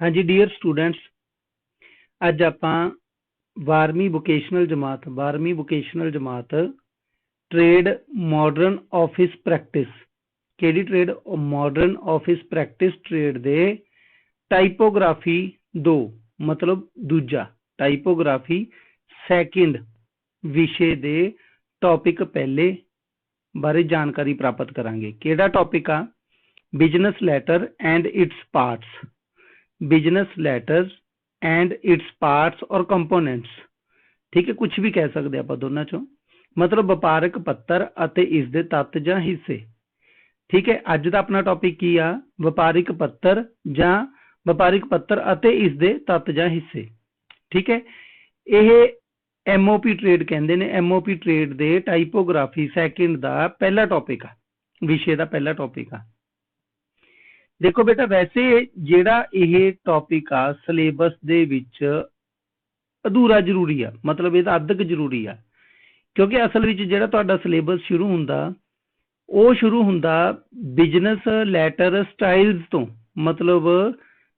हाँ जी dear students, अज आपां 12वीं वोकेशनल जमात ट्रेड मॉडर्न ऑफिस प्रैक्टिस केड़ी trade modern office practice trade दे टाइपोग्राफी 2 मतलब दूजा टाइपोग्राफी सैकेंड विषय दे टॉपिक पहले बारे जानकारी प्राप्त करांगे। केड़ा टॉपिक आ? Business letter and its parts. Business letters and its parts और कंपोनेंट्स, ठीक है, कुछ भी कह सकते आप दोनों चो, मतलब व्यापारक पत्र अते इस दे तत्त जां हिस्से। ठीक है, अज दा अपना टॉपिक की आ? व्यापारिक पत्र जां व्यापारिक पत्र अते इस दे तत्त जां हिस्से। ठीक है, यह एमओपी ट्रेड कहते हैं। एमओपी ट्रेड दे टाइपोग्राफी सैकेंड दा पहला टॉपिक आ, विषय दा पहला टॉपिक आ। देखो बेटा, वैसे जेड़ा यह टॉपिक आ सिलेबस दे विच अधूरा जरूरी आ, मतलब ये अद्धक जरूरी आ, क्योंकि असल विच जेड़ा तुहाडा सिलेबस शुरू हुंदा वो शुरू हुंदा बिजनेस लैटर स्टाइल्स तो, मतलब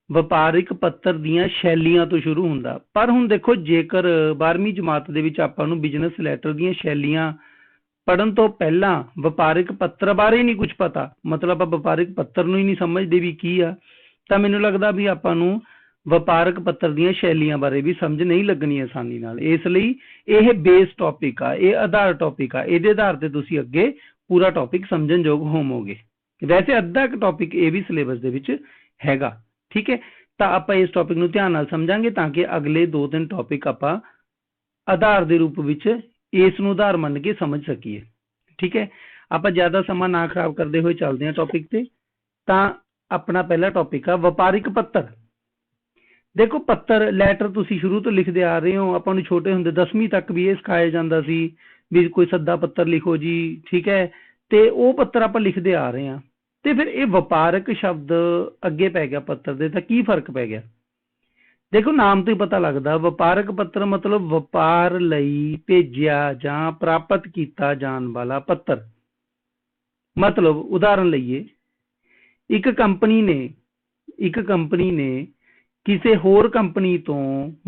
व्यापारिक पत्र दीयां शैलियां तो शुरू हुंदा। पर हुण देखो, जेकर 12वीं जमात दे विच आपां नूं बिजनेस लैटर दीयां शैलियां पढ़न तो पहला व्यापारिक पत्र बारे नहीं कुछ पता, मतलब आप व्यापारिक पत्र नूं ही नहीं समझदे भी की आ, तां मैनूं लगदा भी आपां नूं व्यापारक पत्र दीयां शैलियां बारे भी समझ नहीं लगनी आसानी नाल। इसलिए यह बेस टॉपिक आ, यह आधार टॉपिक आ, इहदे आधार ते तुसीं अगे पूरा टॉपिक समझण योग होवोगे। वैसे अद्धा टॉपिक ये भी सिलेबस दे विच हैगा। ठीक है, तां आपां इस टॉपिक नूं ध्यान नाल समझांगे ताकि अगले 2-3 टॉपिक आपां आधार दे रूप विच इस नूं आधार मन के समझ सकीए। ठीक है, आपां ज्यादा समा ना खराब करते हुए चलते हैं टॉपिक ते। तां अपना पहला टॉपिक आ व्यापारिक पत्र। देखो, पत्र लैटर तुसीं शुरू तो लिखते आ रहे हो, आपां नूं छोटे हुंदे 10वीं तक भी ये सिखाया जाता सी भी कोई सद्दा पत्र लिखो जी। ठीक है, ते वो पत्र आपां लिखते आ रहे हैं, ते फिर ये व्यापारक शब्द अगे पै गया पत्र दे, तां की फर्क पै गया? देखो, नाम तो ही पता लगता, व्यापारक पत्र मतलब व्यापार लई भेजिया जां प्राप्त किया जाने वाला पत्र। मतलब उदाहरण लईए, एक कंपनी ने किसी होर कंपनी तो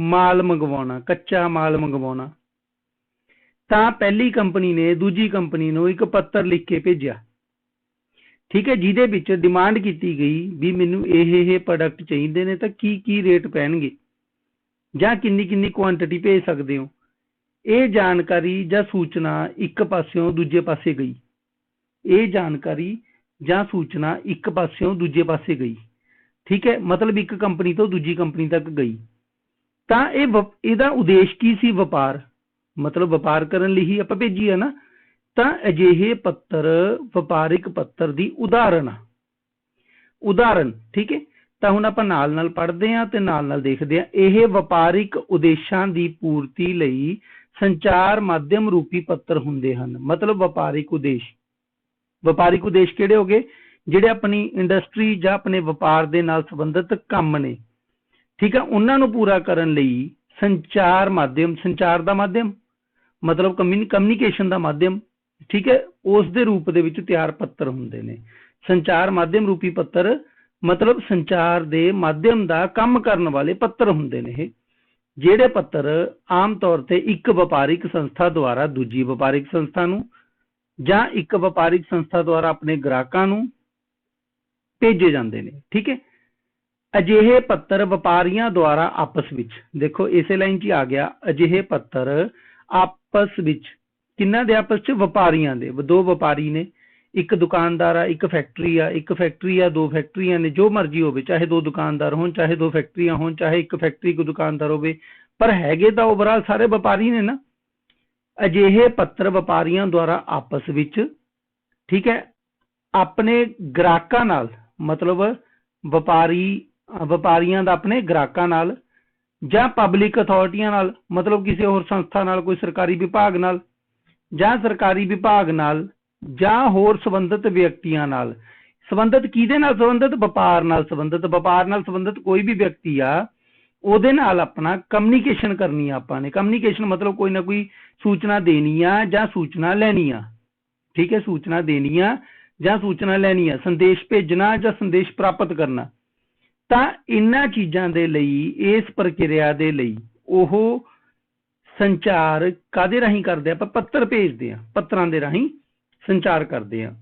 माल मंगवाना, कच्चा माल मंगवाना, तां पहली कंपनी ने दूजी कंपनी नूं एक पत्र लिख के भेजिया। ठीक है, जिहदे विच डिमांड की गई भी मैनूं ये प्रोडक्ट चाहिए ने, तां की रेट पैणगे जां किन्नी क्वांटिटी भेज सकते हो। ये जानकारी जां सूचना एक पास्यों दूजे पासे गई। ये जानकारी जां सूचना एक पास्यों दूजे पासे गई। ठीक है, मतलब एक कंपनी तो दूजी कंपनी तक गई। तां इहदा उद्देश की सी? व्यापार, मतलब व्यापार करन लई ही आपां भेजी है ना। तां अजिहे पत्र व्यापारिक पत्र दी उदाहरण आ। उदाहरण, ठीक है, ਤਾਂ ਹੁਣ ਆਪਾਂ ਨਾਲ-ਨਾਲ ਪੜ੍ਹਦੇ ਹਾਂ ਤੇ ਨਾਲ-ਨਾਲ ਦੇਖਦੇ ਹਾਂ। ਇਹ ਵਪਾਰਿਕ ਉਦੇਸ਼ਾਂ ਦੀ ਪੂਰਤੀ ਲਈ ਸੰਚਾਰ ਮਾਧਿਅਮ ਰੂਪੀ ਪੱਤਰ ਹੁੰਦੇ ਹਨ। मतलब ਵਪਾਰਿਕ ਉਦੇਸ਼ ਕਿਹੜੇ ਹੋ ਗਏ? ਜਿਹੜੇ ਆਪਣੀ ਇੰਡਸਟਰੀ ਜਾਂ ਆਪਣੇ ਵਪਾਰ ਦੇ ਨਾਲ ਸੰਬੰਧਿਤ ਕੰਮ ਨੇ। ਠੀਕ ਹੈ, ਉਹਨਾਂ ਨੂੰ ਪੂਰਾ ਕਰਨ ਲਈ ਸੰਚਾਰ ਮਾਧਿਅਮ, ਸੰਚਾਰ ਦਾ ਮਾਧਿਅਮ मतलब ਕਮਿਊਨੀਕੇਸ਼ਨ ਦਾ ਮਾਧਿਅਮ, ਠੀਕ ਹੈ, ਉਸ ਦੇ ਰੂਪ ਦੇ ਵਿੱਚ ਤਿਆਰ ਪੱਤਰ ਹੁੰਦੇ ਨੇ। ਸੰਚਾਰ ਮਾਧਿਅਮ ਰੂਪੀ ਪੱਤਰ मतलब संचार के माध्यम का काम करने वाले पत्र होंगे ने। जेडे पत्र आम तौर पर एक व्यापारिक संस्था द्वारा दूजी व्यापारिक संस्था नूं जां एक व्यापारिक संस्था द्वारा अपने ग्राहकां नूं भेजे जाते हैं। ठीक है, अजिहे पत्र व्यापारियों द्वारा आपस विच, देखो इसे लाइन च आ गया, अजिहे पत्र आपस विच, किन्हां दे आपस च? व्यापारियों दे। दो व्यापारी ने, एक दुकानदार आ, एक फैक्ट्री आ, दो फैक्ट्रियां ने, जो मर्जी हो, चाहे दो दुकानदार हो, चाहे दो फैक्ट्रियां हो, चाहे एक फैक्ट्री को दुकानदार हो, पर हैगे तां ओवरऑल सारे व्यापारी ने ना। अजिहे पत्र व्यापारियों द्वारा आपस विच, ठीक है, अपने ग्राहकां नाल, मतलब व्यापारियों दा अपने ग्राहकां नाल जां पब्लिक अथॉरिटियां नाल, मतलब किसी होर संस्था नाल, कोई सरकारी विभाग नाल जां सरकारी विभाग नाल जां होर संबंधित व्यक्तियों नाल। संबंधित किहदे नाल? संबंधित व्यापार नाल संबंधित, व्यापार नाल संबंधित कोई भी व्यक्ति आ ਉਹਦੇ नाल अपना कम्युनिकेशन करनी आ। आपां ने कम्युनिकेशन मतलब कोई ना कोई सूचना देनी आ जां सूचना लैनी आ। ठीक है, सूचना देनी आ जां सूचना लैनी आ, संदेश भेजना जां संदेश प्राप्त करना। ਤਾਂ ਇਹਨਾਂ ਚੀਜ਼ਾਂ ਦੇ ਲਈ, ਇਸ ਪ੍ਰਕਿਰਿਆ ਦੇ ਲਈ ਉਹ ਸੰਚਾਰ ਕਾਦੇ ਰਾਹੀਂ ਕਰਦੇ ਆ? ਆਪਾਂ ਪੱਤਰ ਭੇਜਦੇ ਆ, ਪੱਤਰਾਂ ਦੇ ਰਾਹੀਂ ਸੰਚਾਰ ਕਰਦੇ ਆ।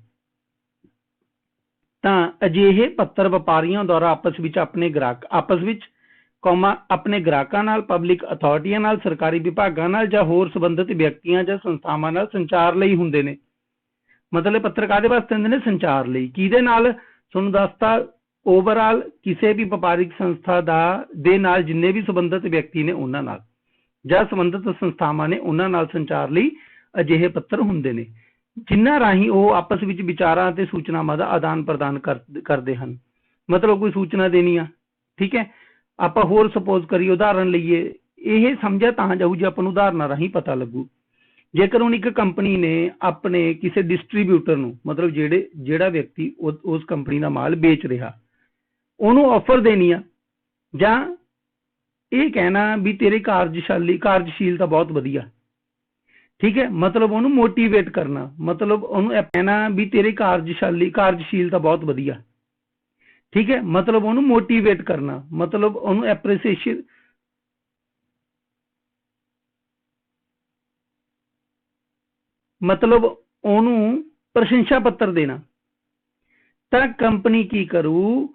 ਤਾਂ ਅਜਿਹੇ ਪੱਤਰ ਵਪਾਰੀਆਂ ਦੁਆਰਾ ਆਪਸ ਵਿੱਚ ਆਪਣੇ ਗ੍ਰਾਹਕ ਆਪਸ ਵਿੱਚ ਆਪਣੇ ਗ੍ਰਾਹਕਾਂ ਨਾਲ, ਪਬਲਿਕ ਅਥਾਰਟੀਆਂ ਨਾਲ, ਸਰਕਾਰੀ ਵਿਭਾਗਾਂ ਨਾਲ ਜਾਂ ਹੋਰ ਸੰਬੰਧਿਤ ਵਿਅਕਤੀਆਂ ਜਾਂ ਸੰਸਥਾਵਾਂ ਨਾਲ ਸੰਚਾਰ ਲਈ ਹੁੰਦੇ ਨੇ। ਮਤਲਬ ਪੱਤਰ ਕਾਦੇ ਵਾਸਤੇ ਹੁੰਦੇ ਨੇ? ਸੰਚਾਰ ਲਈ। ਕਿਹਦੇ ਨਾਲ? ਤੁਹਾਨੂੰ ਦੱਸਤਾ ਓਵਰਆਲ ਕਿਸੇ ਵੀ ਵਪਾਰਿਕ ਸੰਸਥਾ ਦੇ ਨਾਲ ਜਿੰਨੇ ਵੀ ਸੰਬੰਧਿਤ ਵਿਅਕਤੀ ਨੇ ਉਹਨਾਂ ਨਾਲ, ਜਾਂ ਸੰਬੰਧਿਤ ਸੰਸਥਾਵਾਂ ਨੇ ਉਹਨਾਂ ਨਾਲ ਸੰਚਾਰ ਲਈ ਅਜਿਹੇ ਪੱਤਰ ਹੁੰਦੇ ਨੇ, ਜਿਨ੍ਹਾਂ ਰਾਹੀਂ ਉਹ ਆਪਸ ਵਿੱਚ ਵਿਚਾਰਾਂ ਅਤੇ ਸੂਚਨਾਵਾਂ ਦਾ ਆਦਾਨ ਪ੍ਰਦਾਨ ਕਰਦੇ ਹਨ। ਮਤਲਬ ਕੋਈ ਸੂਚਨਾ ਦੇਣੀ ਆ, ਠੀਕ ਹੈ। ਆਪਾਂ ਹੋਰ ਸਪੋਜ਼ ਕਰੀਏ, ਉਦਾਹਰਨ ਲਈਏ, ਇਹ ਸਮਝਿਆ ਤਾਂ ਜਾਊ ਜੇ ਆਪਾਂ ਨੂੰ ਉਦਾਹਰਨਾਂ ਰਾਹੀਂ ਪਤਾ ਲੱਗੂ। ਜੇਕਰ ਹੁਣ ਇੱਕ ਕੰਪਨੀ ਨੇ ਆਪਣੇ ਕਿਸੇ ਡਿਸਟਰੀਬਿਊਟਰ ਨੂੰ, ਮਤਲਬ ਜਿਹੜਾ ਵਿਅਕਤੀ ਉਸ ਕੰਪਨੀ ਦਾ ਮਾਲ ਵੇਚ ਰਿਹਾ, ਉਹਨੂੰ ਆਫਰ ਦੇਣੀ ਆ, ਜਾਂ ਇਹ ਕਹਿਣਾ ਵੀ ਤੇਰੇ ਕਾਰਜਸ਼ੀਲਤਾ ਬਹੁਤ ਵਧੀਆ, ਠੀਕ ਹੈ। ਮਤਲਬ ਉਹਨੂੰ ਮੋਟੀਵੇਟ ਕਰਨਾ, ਮਤਲਬ ਉਹਨੂੰ ਇਹ ਕਹਿਣਾ ਵੀ ਤੇਰੇ ਕਾਰਜਸ਼ੀਲਤਾ ਬਹੁਤ ਵਧੀਆ, ਠੀਕ ਹੈ। ਮਤਲਬ ਉਹਨੂੰ ਮੋਟੀਵੇਟ ਕਰਨਾ, ਮਤਲਬ ਉਹਨੂੰ ਐਪਰੀਸੀਏਸ਼ਨ, ਮਤਲਬ ਉਹਨੂੰ ਪ੍ਰਸ਼ੰਸਾ ਪੱਤਰ ਦੇਣਾ। ਤਾਂ ਕੰਪਨੀ ਕੀ ਕਰੂ?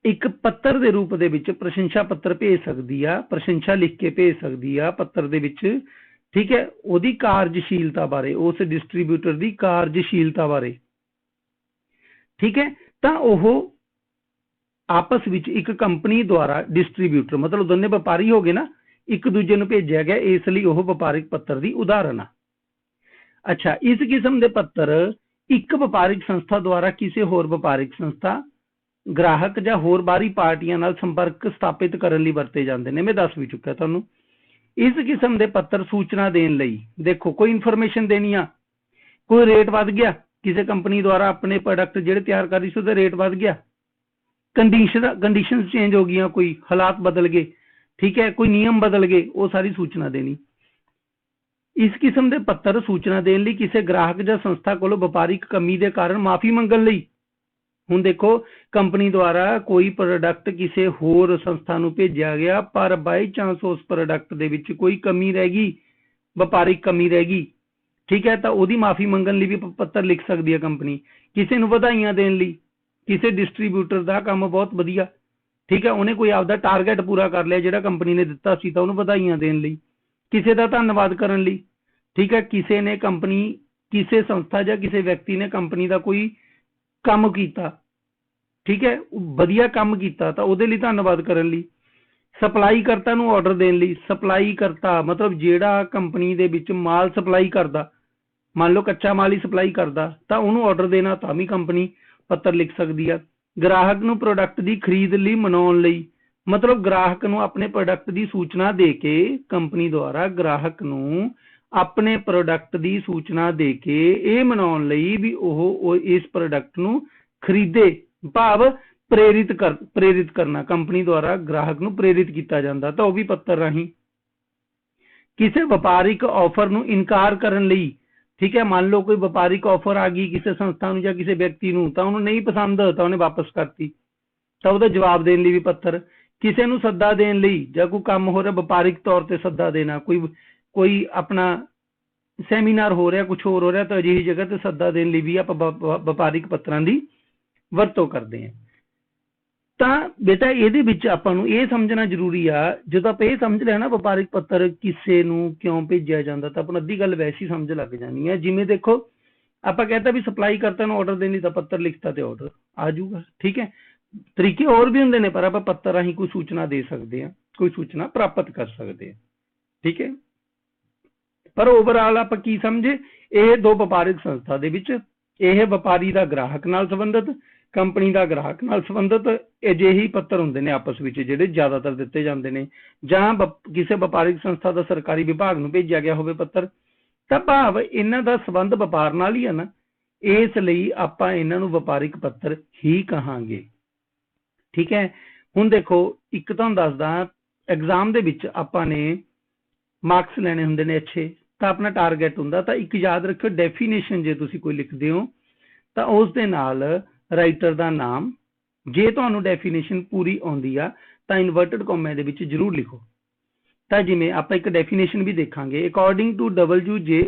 ਇੱਕ ਪੱਤਰ ਦੇ ਰੂਪ ਦੇ ਵਿੱਚ ਪ੍ਰਸ਼ੰਸਾ ਪੱਤਰ ਭੇਜ ਸਕਦੀ ਆ, ਪ੍ਰਸ਼ੰਸਾ ਲਿਖ ਕੇ ਭੇਜ ਸਕਦੀ ਆ ਪੱਤਰ ਦੇ ਵਿੱਚ, ਠੀਕ ਹੈ, ਉਹਦੀ ਕਾਰਜਸ਼ੀਲਤਾ ਬਾਰੇ, ਉਸ ਡਿਸਟਰੀਬਿਊਟਰ ਦੀ ਕਾਰਜਸ਼ੀਲਤਾ ਬਾਰੇ, ਠੀਕ ਹੈ। ਤਾਂ ਉਹ ਆਪਸ ਵਿੱਚ ਇੱਕ ਕੰਪਨੀ ਦੁਆਰਾ ਡਿਸਟਰੀਬਿਊਟਰ, ਮਤਲਬ ਦੋਨੇ ਵਪਾਰੀ ਹੋ ਗਏ ਨਾ, ਇੱਕ ਦੂਜੇ ਨੂੰ ਭੇਜਿਆ ਗਿਆ, ਇਸ ਲਈ ਉਹ ਵਪਾਰਿਕ ਪੱਤਰ ਦੀ ਉਦਾਹਰਨ ਆ। ਅੱਛਾ, ਇਸ ਕਿਸਮ ਦੇ ਪੱਤਰ ਇੱਕ ਵਪਾਰਿਕ ਸੰਸਥਾ ਦੁਆਰਾ ਕਿਸੇ ਹੋਰ ਵਪਾਰਿਕ ਸੰਸਥਾ, ਗ੍ਰਾਹਕ ਜਾਂ ਹੋਰ ਬਾਹਰੀ ਪਾਰਟੀਆਂ ਨਾਲ ਸੰਪਰਕ ਸਥਾਪਿਤ ਕਰਨ ਲਈ ਵਰਤੇ ਜਾਂਦੇ ਨੇ। ਮੈਂ ਦੱਸ ਵੀ ਚੁੱਕਿਆ ਤੁਹਾਨੂੰ। ਇਸ ਕਿਸਮ ਦੇ ਪੱਤਰ ਸੂਚਨਾ ਦੇਣ ਲਈ, ਦੇਖੋ ਕੋਈ ਇਨਫੋਰਮੇਸ਼ਨ ਦੇਣੀ ਆ, ਕੋਈ ਰੇਟ ਵੱਧ ਗਿਆ, ਕਿਸੇ ਕੰਪਨੀ ਦੁਆਰਾ ਆਪਣੇ ਪ੍ਰੋਡਕਟ ਜਿਹੜੇ ਤਿਆਰ ਕਰ ਰਹੀ ਸੀ ਉਹਦਾ ਰੇਟ ਵੱਧ ਗਿਆ, ਕੰਡੀਸ਼ਨ ਚੇਂਜ ਹੋ ਗਈਆਂ, ਕੋਈ ਹਾਲਾਤ ਬਦਲ ਗਏ, ਠੀਕ ਹੈ, ਕੋਈ ਨਿਯਮ ਬਦਲ ਗਏ, ਉਹ ਸਾਰੀ ਸੂਚਨਾ ਦੇਣੀ। ਇਸ ਕਿਸਮ ਦੇ ਪੱਤਰ ਸੂਚਨਾ ਦੇਣ ਲਈ ਕਿਸੇ ਗ੍ਰਾਹਕ ਜਾਂ ਸੰਸਥਾ ਕੋਲੋਂ ਵਪਾਰਿਕ ਕਮੀ ਦੇ ਕਾਰਨ ਮਾਫੀ ਮੰਗਣ ਲਈ। ਹੁਣ ਦੇਖੋ, ਕੰਪਨੀ ਦੁਆਰਾ ਕੋਈ ਪ੍ਰੋਡਕਟ ਕਿਸੇ ਹੋਰ ਸੰਸਥਾ ਨੂੰ ਭੇਜਿਆ ਗਿਆ, ਪਰ ਬਾਈ ਚਾਂਸ ਉਸ ਪ੍ਰੋਡਕਟ ਦੇ ਵਿੱਚ ਕੋਈ ਕਮੀ ਰਹਿ ਗਈ, ਵਪਾਰਿਕ ਕਮੀ ਰਹਿ ਗਈ, ਠੀਕ ਹੈ, ਤਾਂ ਉਹਦੀ ਮਾਫੀ ਮੰਗਣ ਲਈ ਵੀ ਪੱਤਰ ਲਿਖ ਸਕਦੀ ਹੈ ਕੰਪਨੀ। ਕਿਸੇ ਨੂੰ ਵਧਾਈਆਂ ਦੇਣ ਲਈ, ਕਿਸੇ ਡਿਸਟਰੀਬਿਊਟਰ ਦਾ ਕੰਮ ਬਹੁਤ ਵਧੀਆ, ਠੀਕ ਹੈ, ਉਹਨੇ ਕੋਈ ਆਪਦਾ ਟਾਰਗੇਟ ਪੂਰਾ ਕਰ ਲਿਆ ਜਿਹੜਾ ਕੰਪਨੀ ਨੇ ਦਿੱਤਾ ਸੀ, ਤਾਂ ਉਹਨੂੰ ਵਧਾਈਆਂ ਦੇਣ ਲਈ। ਕਿਸੇ ਦਾ ਧੰਨਵਾਦ ਕਰਨ ਲਈ, ਠੀਕ ਹੈ, ਕਿਸੇ ਸੰਸਥਾ ਜਾਂ ਕਿਸੇ ਵਿਅਕਤੀ ਨੇ ਕੰਪਨੀ ਦਾ ਕੋਈ ਕੰਮ ਕੀਤਾ, ਠੀਕ ਹੈ, ਵਧੀਆ ਕੰਮ ਕੀਤਾ, ਤਾਂ ਉਹਦੇ ਲਈ ਧੰਨਵਾਦ ਕਰਨ ਲਈ। ਸਪਲਾਈ ਕਰਤਾ ਨੂੰ ਆਰਡਰ ਦੇਣ ਲਈ। ਸਪਲਾਈ ਕਰਤਾ ਮਤਲਬ ਜਿਹੜਾ ਕੰਪਨੀ ਦੇ ਵਿੱਚ ਮਾਲ ਸਪਲਾਈ ਕਰਦਾ, ਮੰਨ ਲਓ ਕੱਚਾ ਮਾਲ ਹੀ ਸਪਲਾਈ ਕਰਦਾ, ਤਾਂ ਉਹਨੂੰ ਆਰਡਰ ਦੇਣਾ ਤਾਂ ਵੀ ਕੰਪਨੀ ਪੱਤਰ ਲਿਖ ਸਕਦੀ ਆ। ਗ੍ਰਾਹਕ ਨੂੰ ਪ੍ਰੋਡਕਟ ਦੀ ਖਰੀਦ ਲਈ ਮਨਾਉਣ ਲਈ, ਮਤਲਬ ਗ੍ਰਾਹਕ ਨੂੰ ਆਪਣੇ ਪ੍ਰੋਡਕਟ ਦੀ ਸੂਚਨਾ ਦੇ ਕੇ, ਕੰਪਨੀ ਦੁਆਰਾ ਗ੍ਰਾਹਕ ਨੂੰ ਆਪਣੇ ਪ੍ਰੋਡਕਟ ਦੀ ਸੂਚਨਾ ਦੇ ਕੇ ਇਹ ਮਨਾਉਣ ਲਈ ਵੀ ਉਹ ਇਸ ਪ੍ਰੋਡਕਟ ਨੂੰ ਖਰੀਦੇ, ਭਾਵ ਪ੍ਰੇਰਿਤ ਕਰਨਾ, ਕੰਪਨੀ ਦੁਆਰਾ ਗ੍ਰਾਹਕ ਨੂੰ ਪ੍ਰੇਰਿਤ ਕੀਤਾ ਜਾਂਦਾ, ਤਾਂ ਉਹ ਵੀ ਪੱਤਰ ਰਾਹੀਂ। ਕਿਸੇ ਵਪਾਰਿਕ ਆਫਰ ਨੂੰ ਇਨਕਾਰ ਕਰਨ ਲਈ, ਠੀਕ ਹੈ, ਮੰਨ ਲਓ ਕੋਈ ਵਪਾਰਿਕ ਆਫਰ ਆ ਗਈ ਕਿਸੇ ਸੰਸਥਾ ਨੂੰ ਜਾਂ ਕਿਸੇ ਵਿਅਕਤੀ ਨੂੰ, ਤਾਂ ਉਹਨੂੰ ਨਹੀਂ ਪਸੰਦ, ਤਾਂ ਉਹਨੇ ਵਾਪਸ ਕਰਤੀ, ਤਾਂ ਉਹਦਾ ਜਵਾਬ ਦੇਣ ਲਈ ਵੀ ਪੱਤਰ। ਕਿਸੇ ਨੂੰ ਸੱਦਾ ਦੇਣ ਲਈ, ਜਾਂ ਕੋਈ ਕੰਮ ਹੋ ਰਿਹਾ ਵਪਾਰਿਕ ਤੌਰ ਤੇ ਸੱਦਾ ਦੇਣਾ, ਕੋਈ ਆਪਣਾ ਸੈਮੀਨਾਰ ਹੋ ਰਿਹਾ, ਕੁਝ ਹੋਰ ਹੋ ਰਿਹਾ, ਤਾਂ ਅਜਿਹੀ ਜਗ੍ਹਾ ਤੇ ਸੱਦਾ ਦੇਣ ਲਈ ਵੀ ਆਪਾਂ ਵਪਾਰਿਕ ਪੱਤਰਾਂ ਦੀ ਵਰਤੋਂ ਕਰਦੇ ਹਾਂ। ਤਾਂ ਬੇਟਾ ਇਹਦੇ ਵਿੱਚ ਆਪਾਂ ਨੂੰ ਇਹ ਸਮਝਣਾ ਜ਼ਰੂਰੀ ਆ, ਜਦੋਂ ਆਪਾਂ ਇਹ ਸਮਝ ਲਿਆ ਨਾ ਵਪਾਰਿਕ ਪੱਤਰ ਕਿਸੇ ਨੂੰ ਕਿਉਂ ਭੇਜਿਆ ਜਾਂਦਾ, ਤਾਂ ਆਪਾਂ ਨੂੰ ਅੱਧੀ ਗੱਲ ਵੈਸੇ ਹੀ ਸਮਝ ਲੱਗ ਜਾਣੀ ਹੈ। ਜਿਵੇਂ ਦੇਖੋ, ਆਪਾਂ ਕਹਿੰਦਾ ਵੀ ਸਪਲਾਈ ਕਰਤਾ ਨੂੰ ਆਰਡਰ ਦੇਣੀ, ਤਾਂ ਪੱਤਰ ਲਿਖਤਾ ਤੇ ਆਰਡਰ ਆ ਜਾਊਗਾ, ਠੀਕ ਹੈ। ਤਰੀਕੇ ਹੋਰ ਵੀ ਹੁੰਦੇ ਨੇ, ਪਰ ਆਪਾਂ ਪੱਤਰ ਰਾਹੀਂ ਕੋਈ ਸੂਚਨਾ ਦੇ ਸਕਦੇ ਹਾਂ, ਕੋਈ ਸੂਚਨਾ ਪ੍ਰਾਪਤ ਕਰ ਸਕਦੇ ਹਾਂ, ਠੀਕ ਹੈ। ਪਰ ਓਵਰਆਲ ਆਪਾਂ ਕੀ ਸਮਝੇ, ਇਹ ਦੋ ਵਪਾਰਿਕ ਸੰਸਥਾ ਦੇ ਵਿੱਚ, ਇਹ ਵਪਾਰੀ ਦਾ ਗ੍ਰਾਹਕ ਨਾਲ ਸੰਬੰਧਿਤ, ਕੰਪਨੀ ਦਾ ਗ੍ਰਾਹਕ ਨਾਲ ਸੰਬੰਧਿਤ ਅਜਿਹੇ ਪੱਤਰ ਹੁੰਦੇ ਨੇ ਆਪਸ ਵਿੱਚ, ਜਿਹੜੇ ਜ਼ਿਆਦਾਤਰ ਦਿੱਤੇ ਜਾਂਦੇ ਨੇ। ਜਾਂ ਕਿਸੇ ਵਪਾਰਿਕ ਸੰਸਥਾ ਦਾ ਸਰਕਾਰੀ ਵਿਭਾਗ ਨੂੰ ਭੇਜਿਆ ਗਿਆ ਹੋਵੇ ਪੱਤਰ, ਤਾਂ ਭਾਵ ਇਹਨਾਂ ਦਾ ਸੰਬੰਧ ਵਪਾਰ ਨਾਲ ਹੀ ਹੈ ਨਾ, ਇਸ ਲਈ ਆਪਾਂ ਇਹਨਾਂ ਨੂੰ ਵਪਾਰਿਕ ਪੱਤਰ ਹੀ ਕਹਾਂਗੇ, ਠੀਕ ਹੈ। ਹੁਣ ਦੇਖੋ, ਇੱਕ ਤੁਹਾਨੂੰ ਦੱਸਦਾ, ਐਗਜ਼ਾਮ ਦੇ ਵਿੱਚ ਆਪਾਂ ਨੇ ਮਾਰਕਸ ਲੈਣੇ ਹੁੰਦੇ ਨੇ ਅੱਛੇ, ਤਾਂ ਆਪਣਾ ਟਾਰਗੇਟ ਹੁੰਦਾ, ਤਾਂ ਇੱਕ ਯਾਦ ਰੱਖਿਓ, ਡੈਫੀਨੇਸ਼ਨ ਜੇ ਤੁਸੀਂ ਕੋਈ ਲਿਖਦੇ ਹੋ ਤਾਂ ਉਸ ਦੇ ਨਾਲ ਰਾਈਟਰ ਦਾ ਨਾਮ, ਜੇ ਤੁਹਾਨੂੰ ਡੈਫੀਨੇਸ਼ਨ ਪੂਰੀ ਆਉਂਦੀ ਆ ਤਾਂ ਇਨਵਰਟਡ ਕੋਮੇ ਦੇ ਵਿੱਚ ਜ਼ਰੂਰ ਲਿਖੋ। ਤਾਂ ਜਿਵੇਂ ਆਪਾਂ ਇੱਕ ਡੈਫੀਨੇਸ਼ਨ ਵੀ ਦੇਖਾਂਗੇ, according to WJ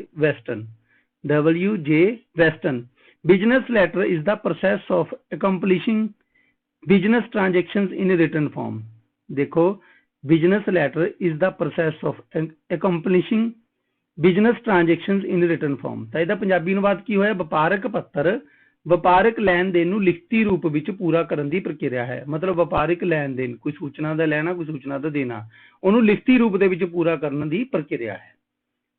Weston, business letter is the process of accomplishing business transactions in written form। देखो, business letter is the process of accomplishing business transactions in written form। ਤਾਂ ਇਹਦਾ ਪੰਜਾਬੀ ਅਨੁਵਾਦ ਕੀ ਹੋਇਆ? ਵਪਾਰਕ ਪੱਤਰ ਵਪਾਰਕ ਲੈਣ ਦੇਣ ਨੂੰ ਲਿਖਤੀ ਰੂਪ ਵਿੱਚ ਪੂਰਾ ਕਰਨ ਦੀ ਪ੍ਰਕਿਰਿਆ ਹੈ। ਮਤਲਬ ਵਪਾਰਿਕ ਲੈਣ ਦੇਣ, ਕੋਈ ਸੂਚਨਾ ਦਾ ਲੈਣਾ, ਕੋਈ ਸੂਚਨਾ ਦਾ ਦੇਣਾ, ਉਹਨੂੰ ਲਿਖਤੀ ਰੂਪ ਦੇ ਵਿੱਚ ਪੂਰਾ ਕਰਨ ਦੀ ਪ੍ਰਕਿਰਿਆ ਹੈ।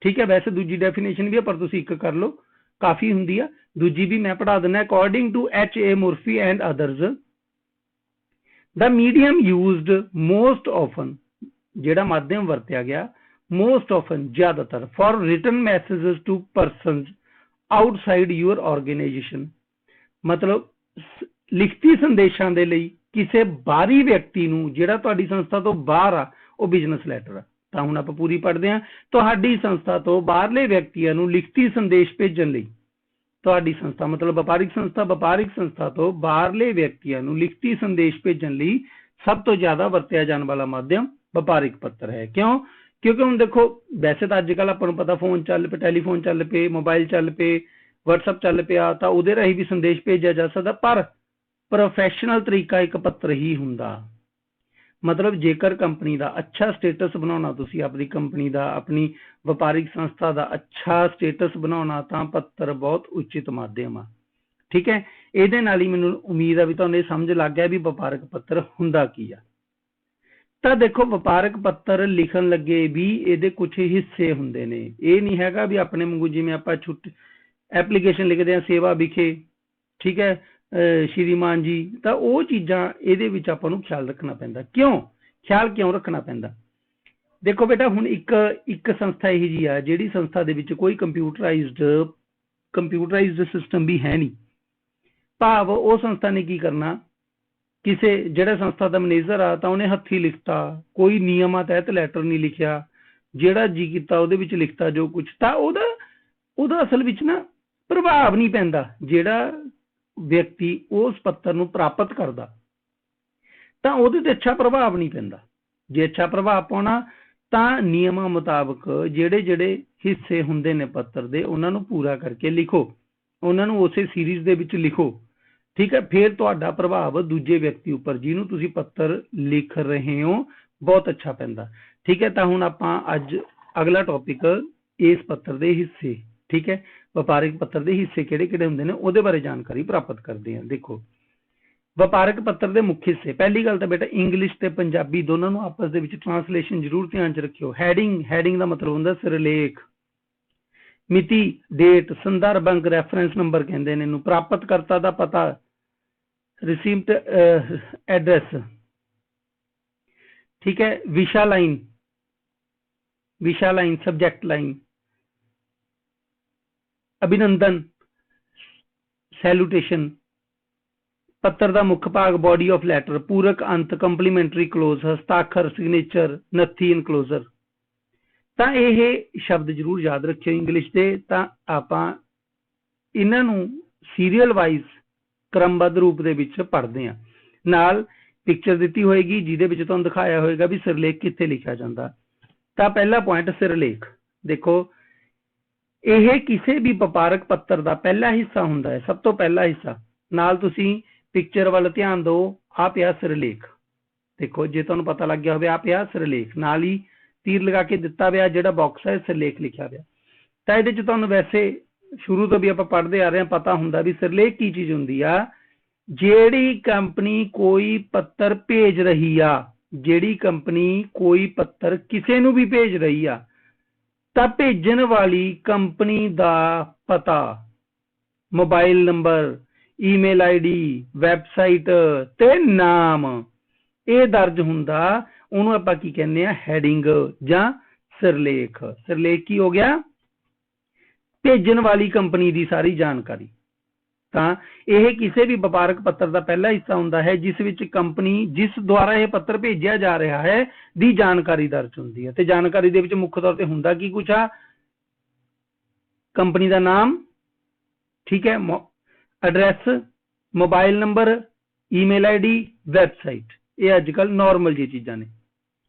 ਠੀਕ ਹੈ, ਵੈਸੇ ਦੂਜੀ ਡੈਫੀਨੇਸ਼ਨ ਵੀ ਹੈ, ਪਰ ਤੁਸੀਂ ਇੱਕ ਕਰ ਲਓ, ਕਾਫੀ ਹੁੰਦੀ ਆ। ਦੂਜੀ ਵੀ ਮੈਂ ਪੜ੍ਹਾ ਦਿੰਦਾ। According to H.A. Murphy and others, the medium used most often, ਜਿਹੜਾ ਮਾਧਿਅਮ ਵਰਤਿਆ ਗਿਆ most often ਜ਼ਿਆਦਾਤਰ for written messages to persons outside your organization, ਮਤਲਬ ਲਿਖਤੀ ਸੰਦੇਸ਼ਾਂ ਦੇ ਲਈ ਕਿਸੇ ਬਾਹਰੀ ਵਿਅਕਤੀ ਨੂੰ, ਜਿਹੜਾ ਤੁਹਾਡੀ ਸੰਸਥਾ ਤੋਂ ਬਾਹਰ ਆ, ਉਹ ਬਿਜ਼ਨਸ ਲੈਟਰ ਆ। ਤਾਂ ਹੁਣ ਆਪਾਂ ਪੂਰੀ ਪੜ੍ਹਦੇ ਹਾਂ। ਤੁਹਾਡੀ ਸੰਸਥਾ ਤੋਂ ਬਾਹਰਲੇ ਵਿਅਕਤੀਆਂ ਨੂੰ ਲਿਖਤੀ ਸੰਦੇਸ਼ ਭੇਜਣ ਲਈ, ਤੁਹਾਡੀ ਸੰਸਥਾ ਮਤਲਬ ਵਪਾਰਿਕ ਸੰਸਥਾ ਤੋਂ ਬਾਹਰਲੇ ਵਿਅਕਤੀਆਂ ਨੂੰ ਲਿਖਤੀ ਸੰਦੇਸ਼ ਭੇਜਣ ਲਈ ਸਭ ਤੋਂ ਜ਼ਿਆਦਾ ਵਰਤਿਆ ਜਾਣ ਵਾਲਾ ਮਾਧਿਅਮ ਵਪਾਰਿਕ ਪੱਤਰ ਹੈ। ਕਿਉਂ? ਕਿਉਂਕਿ ਹੁਣ ਦੇਖੋ, ਵੈਸੇ ਤਾਂ ਅੱਜ ਕੱਲ੍ਹ ਆਪਾਂ ਨੂੰ ਪਤਾ, ਫੋਨ ਚੱਲ ਪਏ, ਟੈਲੀਫੋਨ ਚੱਲ ਪਏ, ਮੋਬਾਈਲ ਚੱਲ ਪਏ, WhatsApp ਚੱਲ ਪਿਆ, ਤਾਂ ਉਹਦੇ ਰਾਹੀਂ ਵੀ ਸੰਦੇਸ਼ ਭੇਜਿਆ ਜਾ ਸਕਦਾ, ਪਰ ਪ੍ਰੋਫੈਸ਼ਨਲ ਤਰੀਕਾ ਇੱਕ ਪੱਤਰ ਹੀ ਹੁੰਦਾ। ਮਤਲਬ ਜੇਕਰ ਕੰਪਨੀ ਦਾ ਅੱਛਾ ਸਟੇਟਸ ਬਣਾਉਣਾ, ਤੁਸੀਂ ਆਪਣੀ ਕੰਪਨੀ ਦਾ, ਆਪਣੀ ਵਪਾਰਿਕ ਸੰਸਥਾ ਦਾ ਅੱਛਾ ਸਟੇਟਸ ਬਣਾਉਣਾ, ਤਾਂ ਪੱਤਰ ਬਹੁਤ ਉਚਿਤ ਮਾਧਿਅਮ ਆ। ਠੀਕ ਹੈ, ਇਹਦੇ ਨਾਲ ਹੀ ਮੈਨੂੰ ਉਮੀਦ ਆ ਵੀ ਤੁਹਾਨੂੰ ਇਹ ਸਮਝ ਲੱਗ ਗਿਆ ਵੀ ਵਪਾਰਕ ਪੱਤਰ ਹੁੰਦਾ ਕੀ ਆ। ਤਾਂ ਦੇਖੋ, ਵਪਾਰਕ ਪੱਤਰ ਲਿਖਣ ਲੱਗੇ ਵੀ ਇਹਦੇ ਕੁਝ ਹਿੱਸੇ ਹੁੰਦੇ ਨੇ। ਇਹ ਨਹੀਂ ਹੈਗਾ ਵੀ ਆਪਣੇ ਵਾਂਗੂ ਜਿਵੇਂ ਆਪਾਂ ਐਪਲੀਕੇਸ਼ਨ ਲਿਖਦੇ ਹਾਂ ਸੇਵਾ ਵਿਖੇ, ਠੀਕ ਹੈ, ਸ਼੍ਰੀਮਾਨ ਜੀ, ਤਾਂ ਉਹ ਚੀਜ਼ਾਂ ਇਹਦੇ ਵਿੱਚ ਆਪਾਂ ਨੂੰ ਖਿਆਲ ਰੱਖਣਾ ਪੈਂਦਾ। ਖਿਆਲ ਕਿਉਂ ਰੱਖਣਾ ਪੈਂਦਾ? ਦੇਖੋ ਬੇਟਾ, ਹੁਣ ਇੱਕ ਸੰਸਥਾ ਇਹੀ ਜੀ ਆ ਜਿਹੜੀ ਸੰਸਥਾ ਦੇ ਵਿੱਚ ਕੋਈ ਕੰਪਿਊਟਰਾਈਜ਼ਡ ਸਿਸਟਮ ਵੀ ਹੈ ਨਹੀਂ। ਭਾਵ ਉਹ ਸੰਸਥਾ ਨੇ ਕੀ ਕਰਨਾ, ਜਿਹੜਾ ਸੰਸਥਾ ਦਾ ਮੈਨੇਜਰ ਆ, ਤਾਂ ਉਹਨੇ ਹੱਥੀਂ ਲਿਖਤਾ, ਕੋਈ ਨਿਯਮਾਂ ਤਹਿਤ ਲੈਟਰ ਨਹੀਂ ਲਿਖਿਆ, ਜਿਹੜਾ ਜੀ ਕੀਤਾ ਉਹਦੇ ਵਿੱਚ ਲਿਖਤਾ ਜੋ ਕੁਝ, ਤਾਂ ਉਹਦਾ ਅਸਲ ਵਿੱਚ ਨਾ ਪ੍ਰਭਾਵ ਨਹੀਂ ਪੈਂਦਾ। ਜਿਹੜਾ ਵਿਅਕਤੀ ਉਸ ਪੱਤਰ ਨੂੰ ਪ੍ਰਾਪਤ ਕਰਦਾ, ਤਾਂ ਉਹਦੇ ਤੇ ਅੱਛਾ ਪ੍ਰਭਾਵ ਨਹੀਂ ਪੈਂਦਾ। ਜੇ ਅੱਛਾ ਪ੍ਰਭਾਵ ਪਾਉਣਾ, ਤਾਂ ਨਿਯਮਾਂ ਮੁਤਾਬਕ ਜਿਹੜੇ ਹਿੱਸੇ ਹੁੰਦੇ ਨੇ ਪੱਤਰ ਦੇ, ਉਹਨਾਂ ਨੂੰ ਪੂਰਾ ਕਰਕੇ ਲਿਖੋ, ਉਹਨਾਂ ਨੂੰ ਉਸੇ ਸੀਰੀਜ਼ ਦੇ ਵਿੱਚ ਲਿਖੋ। ਠੀਕ ਹੈ, ਫਿਰ ਤੁਹਾਡਾ ਪ੍ਰਭਾਵ ਦੂਜੇ ਵਿਅਕਤੀ ਉੱਪਰ, ਜਿਹਨੂੰ ਤੁਸੀਂ ਪੱਤਰ ਲਿਖ ਰਹੇ ਹੋ, ਬਹੁਤ ਅੱਛਾ ਪੈਂਦਾ। ਠੀਕ ਹੈ, ਤਾਂ ਹੁਣ ਆਪਾਂ ਅੱਜ ਅਗਲਾ ਟੌਪਿਕ ਇਸ ਪੱਤਰ ਦੇ ਹਿੱਸੇ, ਠੀਕ ਹੈ, ਵਪਾਰਿਕ ਪੱਤਰ ਦੇ ਹਿੱਸੇ ਕਿਹੜੇ ਹੁੰਦੇ ਨੇ, ਉਹਦੇ ਬਾਰੇ ਜਾਣਕਾਰੀ ਪ੍ਰਾਪਤ ਕਰਦੇ ਹਾਂ। ਦੇਖੋ, ਵਪਾਰਕ ਪੱਤਰ ਦੇ ਮੁੱਖ ਹਿੱਸੇ। ਪਹਿਲੀ ਗੱਲ ਤਾਂ ਬੇਟਾ, ਇੰਗਲਿਸ਼ ਤੇ ਪੰਜਾਬੀ ਦੋਨਾਂ ਨੂੰ ਆਪਸ ਦੇ ਵਿੱਚ ਟ੍ਰਾਂਸਲੇਸ਼ਨ ਜ਼ਰੂਰ ਧਿਆਨ 'ਚ ਰੱਖਿਓ। ਹੈਡਿੰਗ ਦਾ ਮਤਲਬ ਹੁੰਦਾ ਸਿਰਲੇਖ। ਮਿਤੀ, ਡੇਟ, ਸੰਦਰਭ ਅੰਕ, ਰੈਫਰੈਂਸ ਨੰਬਰ ਕਹਿੰਦੇ ਨੇ ਇਹਨੂੰ। ਪ੍ਰਾਪਤਕਰਤਾ ਦਾ ਪਤਾ, ਰਿਸੀਵਡ ਐਡਰੈਸ। ਠੀਕ ਹੈ, ਵਿਸ਼ਾ ਲਾਈਨ, ਸਬਜੈਕਟ ਲਾਈਨ, ਅਭਿਨੰਦਨ, ਸੈਲੂਟੇਸ਼ਨ। ਪੱਤਰ ਦਾ ਮੁੱਖ ਭਾਗ, ਬੋਡੀ ਆਫ ਲੈਟਰ, ਪੂਰਕ ਅੰਤ, ਕੰਪਲੀਮੈਂਟਰੀ ਕਲੋਜ਼, ਹਸਤਾਖਰ, ਸਿਗਨੇਚਰ, ਨੱਥੀ, ਇਨਕਲੋਜ਼ਰ। ਤਾਂ ਇਹ ਸ਼ਬਦ ਜ਼ਰੂਰ ਯਾਦ ਰੱਖਿਓ ਇੰਗਲਿਸ਼ ਦੇ। ਤਾਂ ਆਪਾਂ ਇਹਨਾਂ ਨੂੰ ਸੀਰੀਅਲ ਵਾਈਜ਼ ਕ੍ਰਮਬੱਧ ਰੂਪ ਦੇ ਵਿੱਚ ਪੜ੍ਹਦੇ ਹਾਂ। ਨਾਲ ਪਿਕਚਰ ਦਿੱਤੀ ਹੋਏਗੀ ਜਿਹਦੇ ਵਿੱਚ ਤੁਹਾਨੂੰ ਦਿਖਾਇਆ ਹੋਏਗਾ ਵੀ ਸਿਰਲੇਖ ਕਿੱਥੇ ਲਿਖਿਆ ਜਾਂਦਾ। ਤਾਂ ਪਹਿਲਾ ਪੁਆਇੰਟ, ਸਿਰਲੇਖ। ਦੇਖੋ, ਇਹ ਕਿਸੇ ਵੀ ਵਪਾਰਕ ਪੱਤਰ ਦਾ ਪਹਿਲਾ ਹਿੱਸਾ ਹੁੰਦਾ ਹੈ, ਸਭ ਤੋਂ ਪਹਿਲਾ ਹਿੱਸਾ। ਨਾਲ ਤੁਸੀਂ ਪਿਕਚਰ ਵੱਲ ਧਿਆਨ ਦਿਓ, ਆ ਪਿਆ ਸਿਰਲੇਖ। ਦੇਖੋ, ਜੇ ਤੁਹਾਨੂੰ ਪਤਾ ਲੱਗ ਗਿਆ ਹੋਵੇ, ਆ ਪਿਆ ਸਿਰਲੇਖ, ਨਾਲ ਹੀ ਤੀਰ ਲਗਾ ਕੇ ਦਿੱਤਾ ਪਿਆ ਜਿਹੜਾ ਬਾਕਸ ਹੈ, ਸਿਰਲੇਖ ਲਿਖਿਆ ਪਿਆ। ਤਾਂ ਇਹਦੇ 'ਚ ਤੁਹਾਨੂੰ ਵੈਸੇ ਸ਼ੁਰੂ ਤੋਂ ਵੀ ਆਪਾਂ ਪੜ੍ਹਦੇ ਆ ਰਹੇ ਹਾਂ, ਪਤਾ ਹੁੰਦਾ ਵੀ ਸਿਰਲੇਖ ਕੀ ਚੀਜ਼ ਹੁੰਦੀ ਆ। ਜਿਹੜੀ ਕੰਪਨੀ ਕੋਈ ਪੱਤਰ ਭੇਜ ਰਹੀ ਆ, ਜਿਹੜੀ ਕੰਪਨੀ ਕੋਈ ਪੱਤਰ ਕਿਸੇ ਨੂੰ ਵੀ ਭੇਜ ਰਹੀ ਆ, ਤਾਂ ਭੇਜਣ ਵਾਲੀ ਕੰਪਨੀ ਦਾ ਪਤਾ, mobile number, email ID, website ਤੇ ਨਾਮ, ਇਹ ਦਰਜ ਹੁੰਦਾ। ਉਹਨੂੰ ਆਪਾਂ ਕੀ ਕਹਿੰਦੇ ਆ, ਹੈਡਿੰਗ ਜਾਂ ਸਿਰਲੇਖ। ਸਿਰਲੇਖ ਕੀ ਹੋ ਗਿਆ? ਭੇਜਣ ਵਾਲੀ ਕੰਪਨੀ ਦੀ ਸਾਰੀ ਜਾਣਕਾਰੀ। ਤਾਂ ਇਹ ਕਿਸੇ ਵੀ ਵਪਾਰਕ ਪੱਤਰ ਦਾ ਪਹਿਲਾ ਹਿੱਸਾ ਹੁੰਦਾ ਹੈ, ਜਿਸ ਵਿੱਚ ਕੰਪਨੀ ਜਿਸ ਦੁਆਰਾ ਇਹ ਪੱਤਰ ਭੇਜਿਆ ਜਾ ਰਿਹਾ ਹੈ ਦੀ ਜਾਣਕਾਰੀ ਦਰਜ ਹੁੰਦੀ ਹੈ। ਤੇ ਜਾਣਕਾਰੀ ਦੇ ਵਿੱਚ ਮੁੱਖ ਤੌਰ ਤੇ ਹੁੰਦਾ ਕੀ ਕੁਛ ਆ? ਕੰਪਨੀ ਦਾ ਨਾਮ, ਠੀਕ ਹੈ, address, mobile number, email ID, website, ये अजकल नॉर्मल जी चीज़ां ने।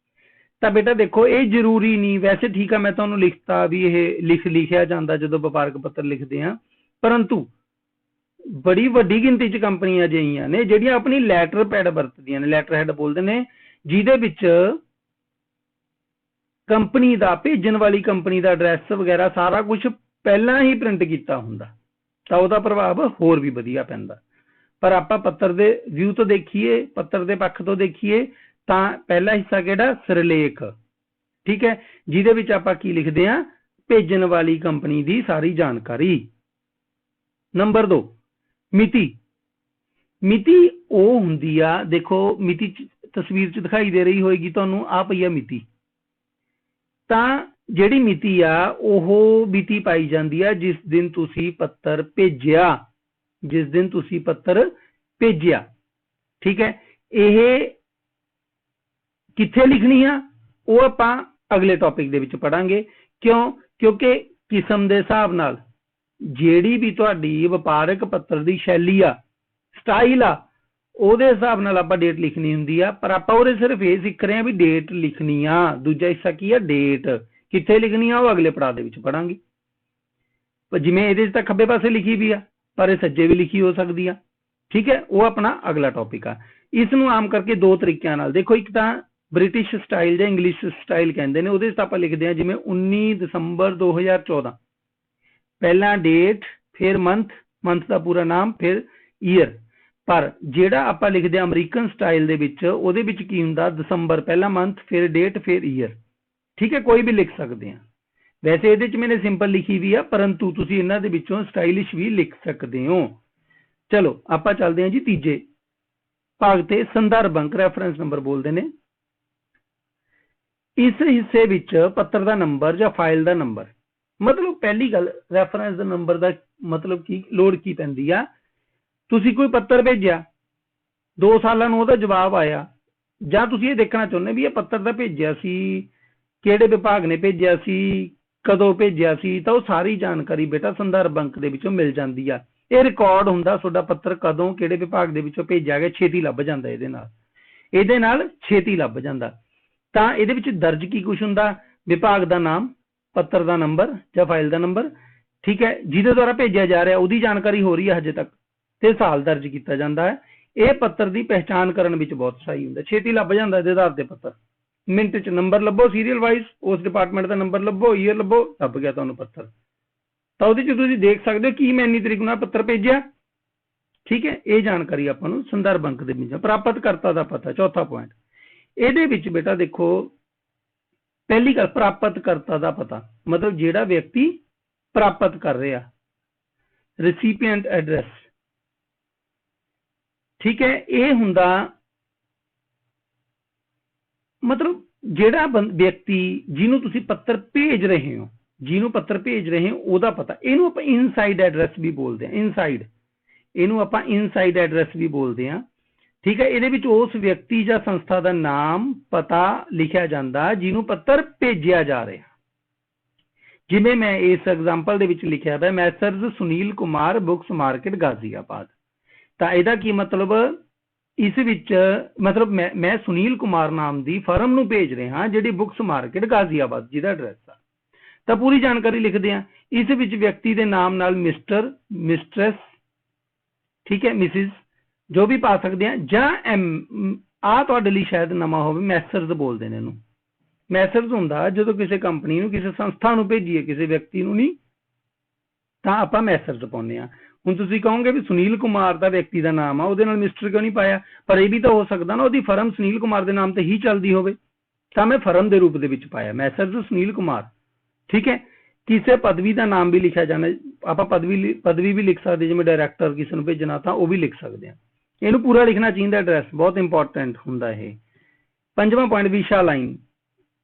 तो बेटा देखो ये जरूरी नहीं, वैसे ठीक है मैं तुहानूं लिखता भी ये लिखिया जाता जो व्यापारक पत्र लिखते हैं, परंतु बड़ी वड्डी गिनती च कंपनियां अजिहियां ने जिहड़ियां अपनी लैटर पैड वरतदियां ने, लैटर हैड बोलते हैं, जिहदे विच कंपनी का भेजन वाली कंपनी का एड्रैस वगैरह सारा कुछ पहला ही प्रिंट किया हुंदा, तो उसका प्रभाव होर भी वधिया पैंदा। पर आपां पत्र दे व्यू तो देखिए, पत्र दे पक्ष तो देखिए, तो पहला हिस्सा किहड़ा सिरलेख, ठीक है, जिहदे विच आपां की लिखदे हां, भेजन वाली कंपनी की सारी जानकारी। नंबर 2 मिति। मिति वो हुंदी आ, देखो मिति तस्वीर च दिखाई दे रही होएगी तुहानूं, आ पई आ मिति। तां जिहड़ी मिति आ ओह मिति पाई जांदी आ जिस दिन तुसीं पत्र भेजिया, जिस दिन तुसीं पत्र भेजिया, ठीक है। यह कित्थे लिखनी आ वो आपां अगले टॉपिक दे विच पढ़ांगे। क्यों? क्योंकि किस्म दे हिसाब नाल जिहड़ी भी तुहाडी वपारक पत्र दी शैली आ, स्टाइल आ, ਉਹਦੇ ਹਿਸਾਬ ਨਾਲ ਆਪਾਂ ਡੇਟ ਲਿਖਣੀ ਹੁੰਦੀ ਆ। ਪਰ ਆਪਾਂ ਉਹਦੇ ਸਿਰਫ ਇਹ ਸਿੱਖ ਰਹੇ ਆ ਵੀ ਡੇਟ ਲਿਖਣੀ ਆ। ਦੂਜਾ ਹਿੱਸਾ ਕੀ ਆ? ਡੇਟ ਕਿੱਥੇ ਲਿਖਣੀ ਆ ਉਹ ਅਗਲੇ ਪੜਾਅ ਦੇ ਵਿੱਚ ਪੜਾਂਗੇ। ਪਰ ਜਿਵੇਂ ਇਹਦੇ 'ਚ ਤਾਂ ਖੱਬੇ ਪਾਸੇ ਲਿਖੀ ਵੀ ਆ, ਪਰ ਇਹ ਸੱਜੇ ਵੀ ਲਿਖੀ ਹੋ ਸਕਦੀ ਆ, ਠੀਕ ਹੈ। ਉਹ ਆਪਣਾ ਅਗਲਾ ਟੌਪਿਕ ਆ। ਇਸ ਨੂੰ ਆਮ ਕਰਕੇ ਦੋ ਤਰੀਕਿਆਂ ਨਾਲ ਦੇਖੋ, ਇੱਕ ਤਾਂ ਬ੍ਰਿਟਿਸ਼ ਸਟਾਈਲ ਜਾਂ ਇੰਗਲਿਸ਼ ਸਟਾਈਲ ਕਹਿੰਦੇ ਨੇ, ਉਹਦੇ 'ਚ ਆਪਾਂ ਲਿਖਦੇ ਹਾਂ ਜਿਵੇਂ 19 ਦਸੰਬਰ 2014, ਪਹਿਲਾਂ ਡੇਟ, ਫਿਰ ਮੰਥ ਦਾ ਪੂਰਾ ਨਾਮ, ਫਿਰ ਈਅਰ। पर ਜਿਹੜਾ ਆਪਾਂ ਲਿਖਦੇ ਆ ਅਮਰੀਕਨ ਸਟਾਈਲ ਦੇ ਵਿੱਚ, ਉਹਦੇ ਵਿੱਚ ਕੀ ਹੁੰਦਾ? ਦਸੰਬਰ ਪਹਿਲਾ ਮੰਥ, ਫਿਰ ਡੇਟ, ਫਿਰ ਈਅਰ, ਠੀਕ ਹੈ। ਕੋਈ ਵੀ ਲਿਖ ਸਕਦੇ ਆ। ਵੈਸੇ ਇਹਦੇ 'ਚ ਮੈंने ਸਿੰਪਲ ਲਿਖੀ ਵੀ ਆ, ਪਰੰਤੂ ਤੁਸੀਂ ਇਹਨਾਂ ਦੇ ਵਿੱਚੋਂ ਸਟਾਈਲਿਸ਼ ਵੀ ਲਿਖ ਸਕਦੇ ਹੋ। ਚਲੋ ਆਪਾਂ ਚੱਲਦੇ ਹਾਂ ਜੀ ਤੀਜੇ ਭਾਗ ਤੇ। ਸੰਦਰਭ ਅੰਕ, ਰੈਫਰੈਂਸ ਨੰਬਰ ਬੋਲਦੇ ਨੇ। ਇਸ ਹਿੱਸੇ ਵਿੱਚ ਪੱਤਰ ਦਾ ਨੰਬਰ ਜਾਂ ਫਾਈਲ ਦਾ ਨੰਬਰ, ਮਤਲਬ ਪਹਿਲੀ ਗੱਲ ਰੈਫਰੈਂਸ ਦਾ ਨੰਬਰ ਦਾ ਮਤਲਬ ਕੀ, ਲੋੜ ਕੀ ਪੈਂਦੀ ਆ? ਤੁਸੀਂ ਕੋਈ ਪੱਤਰ ਭੇਜਿਆ, 2 ਸਾਲਾਂ ਨੂੰ ਉਹਦਾ ਜਵਾਬ ਆਇਆ, ਜਾਂ ਤੁਸੀਂ ਇਹ ਦੇਖਣਾ ਚਾਹੁੰਦੇ ਵੀ ਇਹ ਪੱਤਰ ਤਾਂ ਭੇਜਿਆ ਸੀ, ਕਿਹੜੇ ਵਿਭਾਗ ਨੇ ਭੇਜਿਆ ਸੀ, ਕਦੋਂ ਭੇਜਿਆ ਸੀ, ਤਾਂ ਉਹ ਸਾਰੀ ਜਾਣਕਾਰੀ ਬੇਟਾ ਸੰਦਰਭ ਅੰਕ ਦੇ ਵਿੱਚੋਂ ਮਿਲ ਜਾਂਦੀ ਆ। ਇਹ ਰਿਕਾਰਡ ਹੁੰਦਾ ਤੁਹਾਡਾ ਪੱਤਰ ਕਦੋਂ, ਕਿਹੜੇ ਵਿਭਾਗ ਦੇ ਵਿੱਚੋਂ ਭੇਜਿਆ ਗਿਆ, ਛੇਤੀ ਲੱਭ ਜਾਂਦਾ। ਇਹਦੇ ਨਾਲ ਛੇਤੀ ਲੱਭ ਜਾਂਦਾ। ਤਾਂ ਇਹਦੇ ਵਿੱਚ ਦਰਜ ਕੀ ਕੁਛ ਹੁੰਦਾ? ਵਿਭਾਗ ਦਾ ਨਾਮ, ਪੱਤਰ ਦਾ ਨੰਬਰ ਜਾਂ ਫਾਈਲ ਦਾ ਨੰਬਰ, ਠੀਕ ਹੈ, ਜਿਹਦੇ ਦੁਆਰਾ ਭੇਜਿਆ ਜਾ ਰਿਹਾ ਉਹਦੀ ਜਾਣਕਾਰੀ ਹੋ ਰਹੀ ਹੈ ਹਜੇ ਤੱਕ, ਤੇ ਸਾਲ ਦਰਜ ਕੀਤਾ ਜਾਂਦਾ ਹੈ। ਇਹ ਪੱਤਰ ਦੀ ਪਹਿਚਾਣ ਕਰਨ ਵਿੱਚ ਬਹੁਤ ਸਹਾਈ ਹੁੰਦਾ, ਛੇਤੀ ਲੱਭ ਜਾਂਦਾ ਇਹਦੇ ਆਧਾਰ ਤੇ ਪੱਤਰ। ਮਿੰਟ 'ਚ ਨੰਬਰ ਲੱਭੋ ਸੀਰੀਅਲ ਵਾਈਜ਼, ਉਸ ਡਿਪਾਰਟਮੈਂਟ ਦਾ ਨੰਬਰ ਲੱਭੋ, ਈਅਰ ਲੱਭੋ, ਲੱਭ ਗਿਆ ਤੁਹਾਨੂੰ ਪੱਤਰ। ਤਾਂ ਉਹਦੇ 'ਚ ਤੁਸੀਂ ਦੇਖ ਸਕਦੇ ਹੋ ਕਿ ਮੈਂ ਇੰਨੀ ਤਰੀਕ ਨੂੰ ਪੱਤਰ ਭੇਜਿਆ, ਠੀਕ ਹੈ। ਇਹ ਜਾਣਕਾਰੀ ਆਪਾਂ ਨੂੰ ਸੰਦਰਭ ਅੰਕ ਦੇ ਵਿੱਚ। ਪ੍ਰਾਪਤ ਕਰਤਾ ਦਾ ਪਤਾ, ਚੌਥਾ ਪੁਆਇੰਟ। ਇਹਦੇ ਵਿੱਚ ਬੇਟਾ ਦੇਖੋ, ਪਹਿਲੀ ਗੱਲ ਪ੍ਰਾਪਤ ਕਰਤਾ ਦਾ ਪਤਾ, ਮਤਲਬ ਜਿਹੜਾ ਵਿਅਕਤੀ ਪ੍ਰਾਪਤ ਕਰ ਰਿਹਾ, ਰੈਸੀਪੀਐਂਟ ਐਡਰੈਸ, ठीक है। यह हुंदा मतलब जेड़ा व्यक्ति जिन्हों तुसी पत्र भेज रहे हो, जिन्हों पत्र भेज रहे हो ओदा पता, इनू आपां इनसाइड एड्रैस भी बोलते हैं। इनसाइड, इनू आपां इनसाइड एड्रैस भी बोलते हैं, ठीक है। इहदे विच उस व्यक्ति या संस्था का नाम, पता लिखिया जांदा जिन्हों पत्र भेजिया जा रहा। जिवें मैं इस एग्जाम्पल दे विच लिखिया है, Messrs Sunil Kumar books market Ghaziabad. ਤਾਂ ਇਹਦਾ ਕੀ ਮਤਲਬ? ਇਸ ਵਿੱਚ ਮਤਲਬ ਮੈਂ ਸੁਨੀਲ ਕੁਮਾਰ ਨਾਮ ਦੀ ਫਰਮ ਨੂੰ ਭੇਜ ਰਿਹਾ ਹਾਂ ਜਿਹੜੀ ਬੁੱਕਸ ਮਾਰਕੀਟ ਗਾਜ਼ੀਆਬਾਦ, ਜਿਹਦਾ ਐਡਰੈਸ ਆ। ਤਾਂ ਪੂਰੀ ਜਾਣਕਾਰੀ ਲਿਖਦੇ ਆ। ਇਸ ਵਿੱਚ ਵਿਅਕਤੀ ਦੇ ਨਾਮ ਨਾਲ ਮਿਸਟਰ, ਮਿਸਟਰੈਸ, ਠੀਕ ਹੈ, ਮਿਸਿਸ ਜੋ ਵੀ ਪਾ ਸਕਦੇ ਆ, ਜਾਂ ਆ ਤੁਹਾਡੇ ਲਈ ਸ਼ਾਇਦ ਨਵਾਂ ਹੋਵੇ, ਮੈਸਰਸ ਬੋਲਦੇ ਨੇ ਇਹਨੂੰ। ਮੈਸਰਸ ਹੁੰਦਾ ਜਦੋਂ ਕਿਸੇ ਕੰਪਨੀ ਨੂੰ, ਕਿਸੇ ਸੰਸਥਾ ਨੂੰ ਭੇਜੀਏ, ਕਿਸੇ ਵਿਅਕਤੀ ਨੂੰ ਨਹੀਂ, ਤਾਂ ਆਪਾਂ ਮੈਸਰਸ ਪਾਉਂਦੇ ਆ। ਹੁਣ ਤੁਸੀਂ ਕਹੋਗੇ ਵੀ ਸੁਨੀਲ ਕੁਮਾਰ ਦਾ ਵਿਅਕਤੀ ਦਾ ਨਾਮ ਆ, ਉਹਦੇ ਨਾਲ ਮਿਸਟਰ ਕਿਉਂ ਨਹੀਂ ਪਾਇਆ? ਪਰ ਇਹ ਵੀ ਤਾਂ ਹੋ ਸਕਦਾ ਨਾ ਉਹਦੀ ਫਰਮ ਸੁਨੀਲ ਕੁਮਾਰ ਦੇ ਨਾਮ ਤੇ ਹੀ ਚੱਲਦੀ ਹੋਵੇ, ਤਾਂ ਮੈਂ ਫਰਮ ਦੇ ਰੂਪ ਦੇ ਵਿੱਚ ਪਾਇਆ, ਮੈਸਰਸ ਸੁਨੀਲ ਕੁਮਾਰ, ਠੀਕ ਹੈ। ਕਿਸੇ ਪਦਵੀ ਦਾ ਨਾਮ ਵੀ ਲਿਖਿਆ ਜਾਣਾ, ਆਪਾਂ ਪਦਵੀ ਵੀ ਲਿਖ ਸਕਦੇ, ਜਿਵੇਂ ਡਾਇਰੈਕਟਰ ਕਿਸੇ ਨੂੰ ਭੇਜਣਾ ਤਾਂ ਉਹ ਵੀ ਲਿਖ ਸਕਦੇ ਹਾਂ। ਇਹਨੂੰ ਪੂਰਾ ਲਿਖਣਾ ਚਾਹੀਦਾ ਐਡਰੈਸ, ਬਹੁਤ ਇੰਪੋਰਟੈਂਟ ਹੁੰਦਾ ਇਹ। ਪੰਜਵਾਂ ਪੁਆਇੰਟ ਵਿਸ਼ਾ ਲਾਈਨ।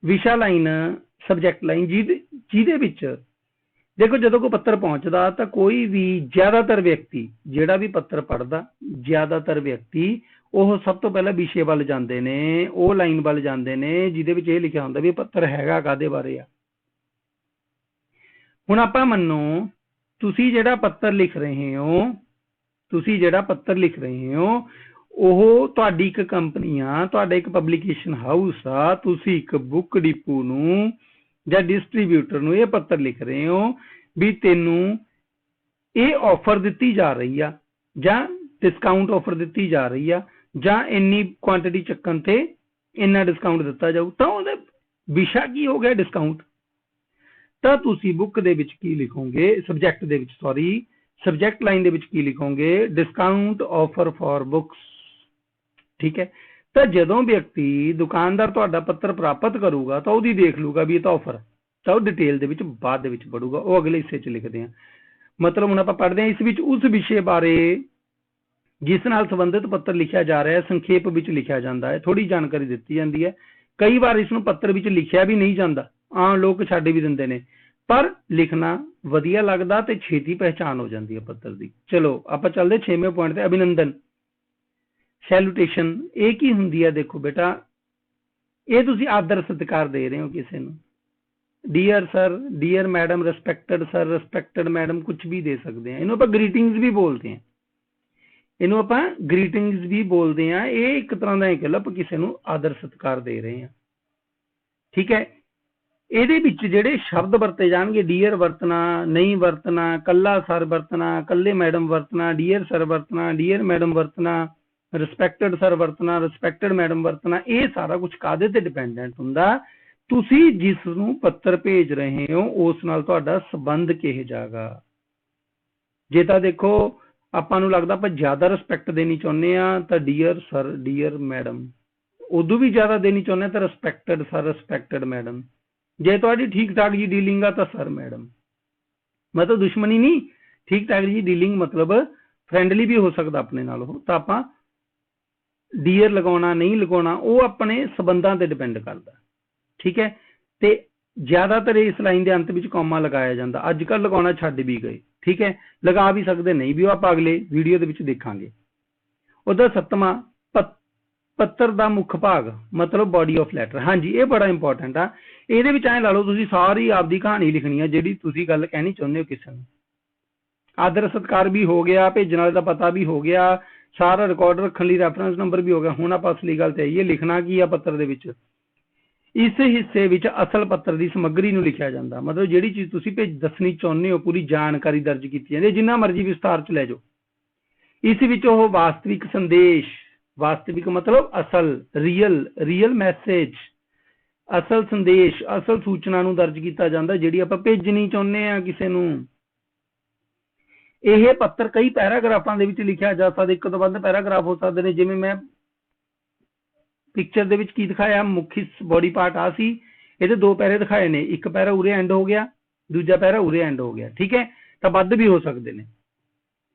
ਵਿਸ਼ਾ ਲਾਈਨ ਸਬਜੈਕਟ ਲਾਈਨ, ਜਿਹਦੇ ਵਿੱਚ देखो जो कोई पत्र पहुंचता तो कोई भी ज्यादातर व्यक्ति जिहड़ा भी पत्र पढ़ता, ज्यादातर व्यक्ति वो सब तो पहले विषय वाल जाते ने, वो लाइन वाल जाते ने जिहदे विच ये लिखिया हुंदा भी पत्र हैगा काहदे बारे आ। हुण आपां मन्नो तुसीं जिहड़ा पत्र लिख रहे हो, ਉਹ ਤੁਹਾਡੀ ਇੱਕ ਕੰਪਨੀ ਆ, ਤੁਹਾਡਾ ਇੱਕ ਪਬਲੀਕੇਸ਼ਨ ਹਾਊਸ ਆ, ਤੁਸੀਂ ਇੱਕ ਬੁੱਕ ਡਿਪੂ ਨੂੰ ਜਾਂ ਡਿਸਟ੍ਰੀਬਿਊਟਰ ਨੂੰ ਇਹ ਪੱਤਰ ਲਿਖ ਰਹੇ ਹੋ ਵੀ ਤੈਨੂੰ ਇਹ ਆਫਰ ਦਿੱਤੀ ਜਾ ਰਹੀ ਆ ਜਾਂ ਡਿਸਕਾਊਂਟ ਆਫਰ ਦਿੱਤੀ ਜਾ ਰਹੀ ਆ ਜਾਂ ਇੰਨੀ ਕੁਆਂਟੀਟੀ ਚੱਕਣ ਤੇ ਇੰਨਾ ਡਿਸਕਾਊਂਟ ਦਿੱਤਾ ਜਾਊ, ਤਾਂ ਉਹਦਾ ਵਿਸ਼ਾ ਕੀ ਹੋ ਗਿਆ? ਡਿਸਕਾਊਂਟ। ਤਾਂ ਤੁਸੀਂ ਬੁੱਕ ਦੇ ਵਿੱਚ ਕੀ ਲਿਖੋਗੇ, ਸਬਜੈਕਟ ਦੇ ਵਿੱਚ, ਸੌਰੀ ਸਬਜੈਕਟ ਲਾਈਨ ਦੇ ਵਿੱਚ ਕੀ ਲਿਖੋਗੇ? Discount offer for books. ਠੀਕ ਹੈ। ਤਾਂ ਜਦੋਂ ਵਿਅਕਤੀ ਦੁਕਾਨਦਾਰ ਤੁਹਾਡਾ ਪੱਤਰ ਪ੍ਰਾਪਤ ਕਰੂਗਾ ਤਾਂ ਉਹਦੀ ਦੇਖ ਲੂਗਾ ਵੀ ਇਹ ਤਾਂ ਆਫਰ, ਤਾਂ ਉਹ ਡਿਟੇਲ ਦੇ ਵਿੱਚ ਬਾਅਦ ਦੇ ਵਿੱਚ ਪੜੂਗਾ। ਉਹ ਅਗਲੇ ਹਿੱਸੇ 'ਚ ਲਿਖਦੇ ਆ। ਮਤਲਬ ਹੁਣ ਆਪਾਂ ਪੜ੍ਹਦੇ ਹਾਂ ਇਸ ਵਿੱਚ ਉਸ ਵਿਸ਼ੇ ਬਾਰੇ ਜਿਸ ਨਾਲ ਸੰਬੰਧਿਤ ਪੱਤਰ ਲਿਖਿਆ ਜਾ ਰਿਹਾ ਹੈ ਸੰਖੇਪ ਵਿੱਚ ਲਿਖਿਆ ਜਾਂਦਾ ਹੈ, ਥੋੜੀ ਜਾਣਕਾਰੀ ਦਿੱਤੀ ਜਾਂਦੀ ਹੈ। ਕਈ ਵਾਰ ਇਸ ਨੂੰ ਪੱਤਰ ਵਿੱਚ ਲਿਖਿਆ ਵੀ ਨਹੀਂ ਜਾਂਦਾ, ਆਮ ਲੋਕ ਛੱਡ ਵੀ ਦਿੰਦੇ ਨੇ, ਪਰ ਲਿਖਣਾ ਵਧੀਆ ਲੱਗਦਾ ਤੇ ਛੇਤੀ ਪਹਿਚਾਣ ਹੋ ਜਾਂਦੀ ਹੈ ਪੱਤਰ ਦੀ। ਚਲੋ ਆਪਾਂ ਚੱਲਦੇ 6ਵੇਂ ਪੁਆਇੰਟ ਤੇ, ਅਭਿਨੰਦਨ। ਸੈਲੂਟੇਸ਼ਨ ਇਹ ਕੀ ਹੁੰਦੀ ਹੈ? ਦੇਖੋ ਬੇਟਾ, ਇਹ ਤੁਸੀਂ ਆਦਰ ਸਤਿਕਾਰ ਦੇ ਰਹੇ ਹੋ ਕਿਸੇ ਨੂੰ। Dear sir, dear madam, respected sir, respected madam, ਕੁਝ ਵੀ ਦੇ ਸਕਦੇ ਆ। ਇਹਨੂੰ ਆਪਾਂ ਗ੍ਰੀਟਿੰਗਸ ਵੀ ਬੋਲਦੇ ਆ, ਇਹਨੂੰ ਆਪਾਂ ਗ੍ਰੀਟਿੰਗਸ ਵੀ ਬੋਲਦੇ ਆ। ਇਹ ਇੱਕ ਤਰ੍ਹਾਂ ਦਾ ਕਹਿ ਲਓ ਆਪਾਂ ਕਿਸੇ ਨੂੰ ਆਦਰ ਸਤਿਕਾਰ ਦੇ ਰਹੇ ਹਾਂ। ਠੀਕ ਹੈ। ਇਹਦੇ ਵਿੱਚ ਜਿਹੜੇ ਸ਼ਬਦ ਵਰਤੇ ਜਾਣਗੇ, ਡੀਅਰ ਵਰਤਣਾ, ਨਹੀਂ ਵਰਤਣਾ, ਕੱਲਾ ਸਰ ਵਰਤਣਾ, ਕੱਲੇ ਮੈਡਮ ਵਰਤਣਾ, ਡੀਅਰ ਸਰ ਵਰਤਣਾ, ਡੀਅਰ ਮੈਡਮ ਵਰਤਣਾ, ਰਿਸਪੈਕਟਡ ਸਰ ਵਰਤਣਾ, ਰਿਸਪੈਕਟਡ ਮੈਡਮ ਵਰਤਣਾ, ਇਹ ਸਾਰਾ ਕੁਝ ਕਾਹਦੇ ਤੇ ਡਿਪੈਂਡੈਂਟ ਹੁੰਦਾ? ਤੁਸੀਂ ਜਿਸ ਨੂੰ ਪੱਤਰ ਭੇਜ ਰਹੇ ਹੋ ਉਸ ਨਾਲ ਤੁਹਾਡਾ ਸੰਬੰਧ ਕਿਹੋ ਜਾਗਾ। ਜੇ ਤਾਂ ਦੇਖੋ ਆਪਾਂ ਨੂੰ ਲੱਗਦਾ ਆਪਾਂ ਜ਼ਿਆਦਾ ਰਿਸਪੈਕਟ ਦੇਣੀ ਚਾਹੁੰਦੇ ਆ ਤਾਂ ਡੀਅਰ ਸਰ, ਡੀਅਰ ਮੈਡਮ। ਉਦੋਂ ਵੀ ਜ਼ਿਆਦਾ ਦੇਣੀ ਚਾਹੁੰਦੇ ਆ ਤਾਂ ਰਿਸਪੈਕਟਡ ਸਰ, ਰਿਸਪੈਕਟਡ ਮੈਡਮ। ਜੇ ਤੁਹਾਡੀ ਠੀਕ ਠਾਕ ਜੀ ਡੀਲਿੰਗ ਆ ਤਾਂ ਸਰ ਮੈਡਮ। ਮਤਲਬ ਦੁਸ਼ਮਣੀ ਨਹੀਂ, ਠੀਕ ਠਾਕ ਜੀ ਡੀਲਿੰਗ ਮਤਲਬ ਫਰੈਂਡਲੀ ਵੀ ਹੋ ਸਕਦਾ ਆਪਣੇ ਨਾਲ ਉਹ, ਤਾਂ ਆਪਾਂ ਡੀਅਰ ਲਗਾਉਣਾ ਨਹੀਂ ਲਗਾਉਣਾ ਉਹ ਆਪਣੇ ਸਬੰਧਾਂ ਤੇ ਡਿਪੈਂਡ ਕਰਦਾ। ਠੀਕ ਹੈ। ਤੇ ਜ਼ਿਆਦਾਤਰ ਇਸ ਲਾਈਨ ਦੇ ਅੰਤ ਵਿੱਚ ਕੌਮਾ ਲਗਾਇਆ ਜਾਂਦਾ, ਅੱਜ ਕੱਲ੍ਹ ਲਗਾਉਣਾ ਛੱਡ ਵੀ ਗਏ। ਠੀਕ ਹੈ। ਲਗਾ ਵੀ ਸਕਦੇ ਨਹੀਂ ਵੀ, ਉਹ ਆਪਾਂ ਅਗਲੇ ਵੀਡੀਓ ਦੇ ਵਿੱਚ ਦੇਖਾਂਗੇ। ਉਹਦਾ 7ਵਾਂ ਪੱਤਰ ਦਾ ਮੁੱਖ ਭਾਗ ਮਤਲਬ ਬਾਡੀ ਆਫ ਲੈਟਰ। ਹਾਂਜੀ, ਇਹ ਬੜਾ ਇੰਪੋਰਟੈਂਟ ਆ। ਇਹਦੇ ਵਿੱਚ ਐਂ ਲਾ ਲਓ ਤੁਸੀਂ ਸਾਰੀ ਆਪਦੀ ਕਹਾਣੀ ਲਿਖਣੀ ਆ, ਜਿਹੜੀ ਤੁਸੀਂ ਗੱਲ ਕਹਿਣੀ ਚਾਹੁੰਦੇ ਹੋ ਕਿਸੇ ਨੂੰ। ਆਦਰ ਸਤਿਕਾਰ ਵੀ ਹੋ ਗਿਆ, ਭੇਜਣ ਵਾਲੇ ਦਾ ਪਤਾ ਵੀ ਹੋ ਗਿਆ, ਸਾਰਾ ਰਿਕਾਰਡ ਰੱਖਣ ਲਈ ਰੈਫਰੈਂਸ ਨੰਬਰ ਵੀ ਹੋ ਗਿਆ। ਹੁਣ ਆਪਾਂ ਅਸਲੀ ਗੱਲ ਤੇ ਆਈਏ, ਲਿਖਣਾ ਕੀ ਆ ਪੱਤਰ ਦੇ ਵਿੱਚ। ਇਸ ਹਿੱਸੇ ਵਿੱਚ ਅਸਲ ਪੱਤਰ ਦੀ ਸਮੱਗਰੀ ਨੂੰ ਲਿਖਿਆ ਜਾਂਦਾ, ਮਤਲਬ ਜਿਹੜੀ ਚੀਜ਼ ਤੁਸੀਂ ਦੱਸਣੀ ਚਾਹੁੰਦੇ ਹੋ ਪੂਰੀ ਜਾਣਕਾਰੀ ਦਰਜ ਕੀਤੀ ਜਾਂਦੀ ਹੈ, ਜਿੰਨਾ ਮਰਜ਼ੀ ਵਿਸਤਾਰ ਚ ਲੈ ਜਾਓ। ਇਸ ਵਿੱਚ ਉਹ ਵਾਸਤਵਿਕ ਸੰਦੇਸ਼, ਵਾਸਤਵਿਕ ਮਤਲਬ ਅਸਲ, ਰੀਅਲ ਮੈਸੇਜ, ਅਸਲ ਸੰਦੇਸ਼, ਅਸਲ ਸੂਚਨਾ ਨੂੰ ਦਰਜ ਕੀਤਾ ਜਾਂਦਾ ਜਿਹੜੀ ਆਪਾਂ ਭੇਜਣੀ ਚਾਹੁੰਦੇ ਆ ਕਿਸੇ ਨੂੰ। ਇਹ ਪੱਤਰ ਕਈ ਪੈਰਾਗ੍ਰਾਫਾਂ ਦੇ ਵਿੱਚ ਲਿਖਿਆ ਜਾ ਸਕਦਾ, ਇੱਕ ਤੋਂ ਵੱਧ ਪੈਰਾਗ੍ਰਾਫ ਹੋ ਸਕਦੇ ਨੇ। ਜਿਵੇਂ ਮੈਂ ਪਿਕਚਰ ਦੇ ਵਿੱਚ ਕੀ ਦਿਖਾਇਆ, ਮੁੱਖ ਬੋਡੀ ਪਾਰਟ ਆ ਸੀ, ਇਹਦੇ 2 ਪੈਰੇ ਦਿਖਾਏ ਨੇ, ਇੱਕ ਪੈਰਾ ਉਰੇ ਐਂਡ ਹੋ ਗਿਆ, ਦੂਜਾ ਪੈਰਾ ਉਰੇ ਐਂਡ ਹੋ ਗਿਆ। ਠੀਕ ਹੈ। ਤਾਂ ਵੱਧ ਵੀ ਹੋ ਸਕਦੇ ਨੇ।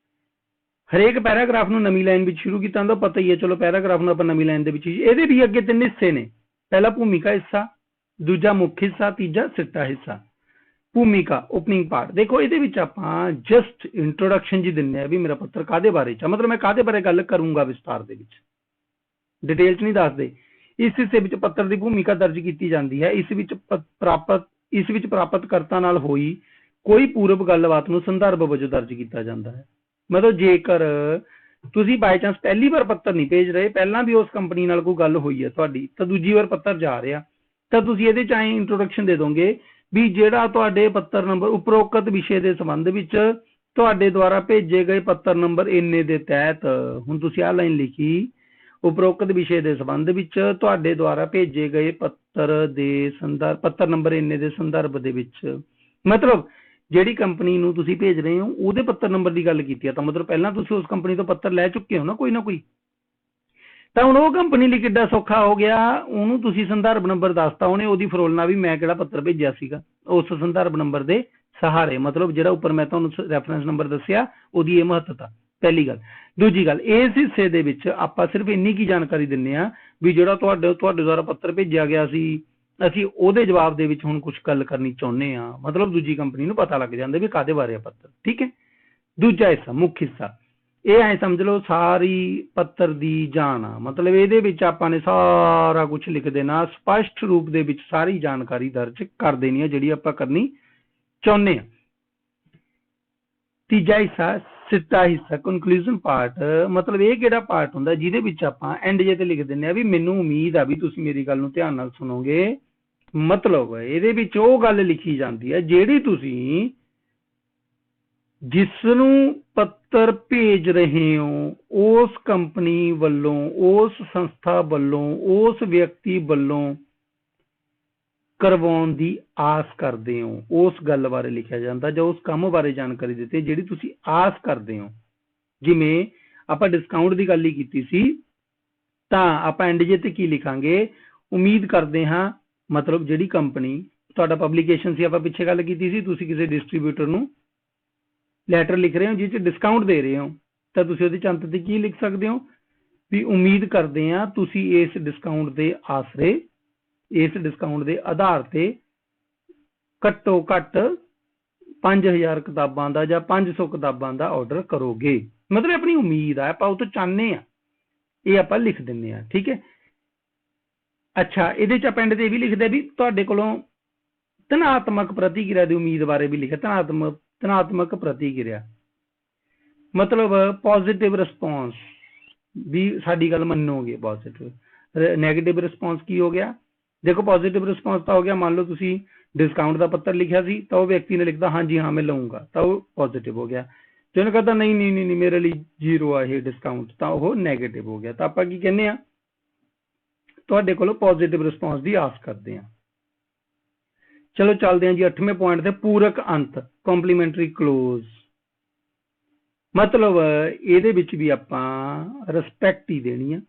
ਹਰੇਕ ਪੈਰਾਗ੍ਰਾਫ ਨੂੰ ਨਵੀਂ ਲਾਈਨ ਵਿੱਚ ਸ਼ੁਰੂ ਕੀਤਾ ਹੁੰਦਾ, ਪਤਾ ਹੀ ਹੈ। ਚਲੋ ਪੈਰਾਗ੍ਰਾਫ ਨੂੰ ਆਪਾਂ ਨਵੀਂ ਲਾਈਨ ਦੇ ਵਿੱਚ, ਇਹਦੇ ਵੀ ਅੱਗੇ 3 ਹਿੱਸੇ ਨੇ, ਪਹਿਲਾ ਭੂਮਿਕਾ ਹਿੱਸਾ, ਦੂਜਾ ਮੁੱਖ ਹਿੱਸਾ, ਤੀਜਾ ਸਿੱਟਾ ਹਿੱਸਾ। ਭੂਮਿਕਾ ਓਪਨਿੰਗ ਪਾਰਟ, ਦੇਖੋ ਇਹਦੇ ਵਿੱਚ ਆਪਾਂ ਜਸਟ ਇੰਟਰੋਡਕਸ਼ਨ ਜੀ ਦਿੰਦੇ ਆ ਵੀ ਮੇਰਾ ਪੱਤਰ ਕਾਹਦੇ ਬਾਰੇ ਚ, ਮਤਲਬ ਮੈਂ ਕਾਹਦੇ ਬਾਰੇ ਗੱਲ ਕਰੂੰਗਾ ਵਿਸਤਾਰ ਦੇ ਵਿੱਚ, ਡਿਟੇਲ ਚ ਨਹੀਂ ਦੱਸਦੇ। ਇਸ ਹਿੱਸੇ ਵਿੱਚ ਪੱਤਰ ਦੀ ਭੂਮਿਕਾ ਦਰਜ ਕੀਤੀ ਜਾਂਦੀ ਹੈ। ਇਸ ਵਿੱਚ ਪ੍ਰਾਪਤਕਰਤਾ ਨਾਲ ਹੋਈ ਕੋਈ ਪੂਰਵ ਗੱਲਬਾਤ ਨੂੰ ਸੰਦਰਭ ਵਜੋਂ ਦਰਜ ਕੀਤਾ ਜਾਂਦਾ ਹੈ। ਮਤਲਬ ਜੇਕਰ ਤੁਸੀਂ ਬਾਈ ਚਾਂਸ ਪਹਿਲੀ ਵਾਰ ਪੱਤਰ ਨਹੀਂ ਭੇਜ ਰਹੇ, ਪਹਿਲਾਂ ਵੀ ਉਸ ਕੰਪਨੀ ਨਾਲ ਕੋਈ ਗੱਲ ਹੋਈ ਹੈ ਤੁਹਾਡੀ, ਤਾਂ ਦੂਜੀ ਵਾਰ ਪੱਤਰ ਜਾ ਰਿਹਾ, ਤਾਂ ਤੁਸੀਂ ਇਹਦੇ ਚ ਆਏ ਇੰਟਰੋਡਕਸ਼ਨ ਦੇ ਦੋਗੇ ਵੀ ਜਿਹੜਾ ਤੁਹਾਡੇ ਪੱਤਰ ਨੰਬਰ ਉਪਰੋਕਤ ਵਿਸ਼ੇ ਦੇ ਸੰਬੰਧ ਵਿੱਚ ਤੁਹਾਡੇ ਦੁਆਰਾ ਭੇਜੇ ਗਏ ਪੱਤਰ ਨੰਬਰ ਇੰਨੇ ਦੇ ਤਹਿਤ, ਹੁਣ ਤੁਸੀਂ ਆਹ ਲਾਈਨ ਲਿਖੀ, ਉਪਰੋਕਤ ਵਿਸ਼ੇ ਦੇ ਸੰਬੰਧ ਵਿੱਚ ਤੁਹਾਡੇ ਦੁਆਰਾ ਭੇਜੇ ਗਏ ਪੱਤਰ ਨੰਬਰ ਇੰਨੇ ਦੇ ਸੰਦਰਭ ਦੇ ਵਿੱਚ, ਮਤਲਬ ਜਿਹੜੀ ਕੰਪਨੀ ਨੂੰ ਤੁਸੀਂ ਭੇਜ ਰਹੇ ਹੋ ਉਹਦੇ ਪੱਤਰ ਨੰਬਰ ਦੀ ਗੱਲ ਕੀਤੀ ਹੈ, ਤਾਂ ਮਤਲਬ ਪਹਿਲਾਂ ਤੁਸੀਂ ਉਸ ਕੰਪਨੀ ਤੋਂ ਪੱਤਰ ਲੈ ਚੁੱਕੇ ਹੋ ਨਾ ਕੋਈ। ਤਾਂ ਹੁਣ ਉਹ ਕੰਪਨੀ ਲਈ ਕਿੱਡਾ ਸੌਖਾ ਹੋ ਗਿਆ, ਉਹਨੂੰ ਤੁਸੀਂ ਸੰਦਰਭ ਨੰਬਰ ਦੱਸਤਾ, ਉਹਨੇ ਉਹਦੀ ਫਰੋਲਣਾ ਵੀ ਮੈਂ ਕਿਹੜਾ ਪੱਤਰ ਭੇਜਿਆ ਸੀਗਾ, ਉਸ ਸੰਦਰਭ ਨੰਬਰ ਦੇ ਸਹਾਰੇ, ਮਤਲਬ ਜਿਹੜਾ ਉੱਪਰ ਮੈਂ ਤੁਹਾਨੂੰ ਰੈਫਰੈਂਸ ਨੰਬਰ ਦੱਸਿਆ ਉਹਦੀ ਇਹ ਮਹੱਤਤਾ, ਪਹਿਲੀ ਗੱਲ। ਦੂਜੀ ਗੱਲ, ਇਸ ਹਿੱਸੇ ਦੇ ਵਿੱਚ ਆਪਾਂ ਸਿਰਫ ਇੰਨੀ ਕੀ ਜਾਣਕਾਰੀ ਦਿੰਦੇ ਆ ਵੀ ਜਿਹੜਾ ਤੁਹਾਡੇ ਦੁਆਰਾ ਪੱਤਰ ਭੇਜਿਆ ਗਿਆ ਸੀ, ਅਸੀਂ ਉਹਦੇ ਜਵਾਬ ਦੇ ਵਿੱਚ ਹੁਣ ਕੁਝ ਗੱਲ ਕਰਨੀ ਚਾਹੁੰਦੇ ਆ, ਮਤਲਬ ਦੂਜੀ ਕੰਪਨੀ ਨੂੰ ਪਤਾ ਲੱਗ ਜਾਂਦਾ ਵੀ ਕਾਹਦੇ ਬਾਰੇ ਆ ਪੱਤਰ। ਠੀਕ ਹੈ। ਦੂਜਾ ਹਿੱਸਾ, ਮੁੱਖ ਹਿੱਸਾ, ਇਹ ਐ ਸਮਝ ਲਓ ਸਾਰੀ ਪੱਤਰ ਦੀ ਜਾਣ ਆ, ਮਤਲਬ ਇਹਦੇ ਵਿੱਚ ਆਪਾਂ ਨੇ ਸਾਰਾ ਕੁਝ ਲਿਖ ਦੇਣਾ, ਸਪਸ਼ਟ ਰੂਪ ਦੇ ਵਿੱਚ ਸਾਰੀ ਜਾਣਕਾਰੀ ਦਰਜ ਕਰ ਦੇਣੀ ਹੈ ਜਿਹੜੀ ਆਪਾਂ ਕਰਨੀ ਚਾਹੁੰਦੇ ਆ। ਤੀਜਾ ਹਿੱਸਾ ਸਿੱਟਾ ਹਿੱਸਾ ਕਨਕਲੂਜਨ ਪਾਰਟ ਮਤਲਬ ਇਹ ਕਿਹੜਾ ਪਾਰਟ ਹੁੰਦਾ ਜਿਹਦੇ ਵਿੱਚ ਆਪਾਂ ਐਂਡ ਜੇ ਤੇ ਲਿਖ ਦਿੰਦੇ ਆ ਵੀ ਮੈਨੂੰ ਉਮੀਦ ਆ ਵੀ ਤੁਸੀਂ ਮੇਰੀ ਗੱਲ ਨੂੰ ਧਿਆਨ ਨਾਲ ਸੁਣੋਗੇ। ਮਤਲਬ ਇਹਦੇ ਵਿੱਚ ਉਹ ਗੱਲ ਲਿਖੀ ਜਾਂਦੀ ਹੈ ਜਿਹੜੀ ਤੁਸੀਂ ਜਿਸ ਨੂੰ ਪੱਤਰ ਭੇਜ ਰਹੇ ਹੋ ਉਸ ਕੰਪਨੀ ਵੱਲੋਂ, ਉਸ ਸੰਸਥਾ ਵੱਲੋਂ, ਉਸ ਵਿਅਕਤੀ ਵੱਲੋਂ ਕਰਵਾਉਣ ਦੀ ਆਸ ਕਰਦੇ ਹੋ, ਉਸ ਗੱਲ ਬਾਰੇ ਲਿਖਿਆ ਜਾਂਦਾ ਜਾਂ ਉਸ ਕੰਮ ਬਾਰੇ ਜਾਣਕਾਰੀ ਦਿੱਤੀ ਜਿਹੜੀ ਤੁਸੀਂ ਆਸ ਕਰਦੇ ਹੋ। ਜਿਵੇਂ ਆਪਾਂ ਡਿਸਕਾਊਂਟ ਦੀ ਗੱਲ ਹੀ ਕੀਤੀ ਸੀ ਤਾਂ ਆਪਾਂ ਐਂਡ ਜੇ ਤੇ ਕੀ ਲਿਖਾਂਗੇ, ਉਮੀਦ ਕਰਦੇ ਹਾਂ ਮਤਲਬ ਜਿਹੜੀ ਕੰਪਨੀ ਤੁਹਾਡਾ ਪਬਲੀਕੇਸ਼ਨ ਸੀ, ਆਪਾਂ ਪਿੱਛੇ ਗੱਲ ਕੀਤੀ ਸੀ, ਤੁਸੀਂ ਕਿਸੇ ਡਿਸਟਰੀਬਿਊਟਰ ਨੂੰ ਲੈਟਰ ਲਿਖ ਰਹੇ ਹੋ ਜਿਸ 'ਚ ਡਿਸਕਾਊਂਟ ਦੇ ਰਹੇ ਹੋ ਤਾਂ ਤੁਸੀਂ ਉਹਦੇ 'ਚ ਅੰਤ ਤੇ ਕੀ ਲਿਖ ਸਕਦੇ ਹੋ ਵੀ ਉਮੀਦ ਕਰਦੇ ਹਾਂ ਤੁਸੀਂ ਇਸ ਡਿਸਕਾਊਂਟ ਦੇ ਆਸਰੇ, ਇਸ ਡਿਸਕਾਊਂਟ ਦੇ ਆਧਾਰ ਤੇ ਘੱਟੋ ਘੱਟ 5000 ਕਿਤਾਬਾਂ ਦਾ ਜਾਂ 500 ਕਿਤਾਬਾਂ ਦਾ ਆਰਡਰ ਕਰੋਗੇ। ਮਤਲਬ ਆਪਣੀ ਉਮੀਦ ਆ, ਆਪਾਂ ਉਹ ਤੋਂ ਚਾਹੁੰਦੇ ਆ, ਇਹ ਆਪਾਂ ਲਿਖ ਦਿੰਦੇ ਆ। ਠੀਕ ਹੈ। ਅੱਛਾ, ਇਹਦੇ 'ਚ ਆਪਾਂ ਐਂਡ ਤੇ ਇਹ ਵੀ ਲਿਖਦੇ ਵੀ ਤੁਹਾਡੇ ਕੋਲੋਂ ਧਨਾਤਮਕ ਪ੍ਰਤੀਕਿਰਿਆ ਦੀ ਉਮੀਦ ਬਾਰੇ ਵੀ ਲਿਖਿਆ। ਧਨਾਤਮਕ ਪ੍ਰਤੀਕਿਰਿਆ ਮਤਲਬ ਪੋਜ਼ਿਟਿਵ ਰਿਸਪੌਂਸ ਵੀ ਸਾਡੀ ਗੱਲ ਮੰਨੋਗੇ। ਪੋਜ਼ਿਟਿਵ ਨੈਗੇਟਿਵ ਰਿਸਪੌਂਸ ਕੀ ਹੋ ਗਿਆ? ਦੇਖੋ ਪੋਜ਼ਿਟਿਵ ਰਿਸਪੌਂਸ ਤਾਂ ਹੋ ਗਿਆ, ਮੰਨ ਲਓ ਤੁਸੀਂ ਡਿਸਕਾਊਂਟ ਦਾ ਪੱਤਰ ਲਿਖਿਆ ਸੀ ਤਾਂ ਉਹ ਵਿਅਕਤੀ ਨੇ ਲਿਖਦਾ ਹਾਂਜੀ ਹਾਂ ਮੈਂ ਲਊਂਗਾ ਤਾਂ ਉਹ ਪੋਜ਼ਿਟਿਵ ਹੋ ਗਿਆ। ਜੇ ਉਹਨੇ ਕਹਿੰਦਾ ਨਹੀਂ ਨਹੀਂ ਨਹੀਂ ਮੇਰੇ ਲਈ ਜ਼ੀਰੋ ਆ ਇਹ ਡਿਸਕਾਊਂਟ ਤਾਂ ਉਹ ਨੈਗੇਟਿਵ ਹੋ ਗਿਆ। ਤਾਂ ਆਪਾਂ ਕੀ ਕਹਿੰਦੇ ਆ, ਤੁਹਾਡੇ ਕੋਲੋਂ ਪੋਜ਼ਿਟਿਵ ਰਿਸਪੌਂਸ ਦੀ ਆਸ ਕਰਦੇ ਆ। ਚਲੋ ਚੱਲਦੇ ਹਾਂ ਜੀ 8ਵੇਂ ਪੁਆਇੰਟ ਤੇ, ਪੂਰਕ ਅੰਤ ਕੰਪਲੀਮੈਂਟਰੀ ਕਲੋਜ਼। ਮਤਲਬ ਇਹਦੇ ਵਿੱਚ ਵੀ ਆਪਾਂ ਰਿਸਪੈਕਟ ਹੀ ਦੇਣੀ ਆ।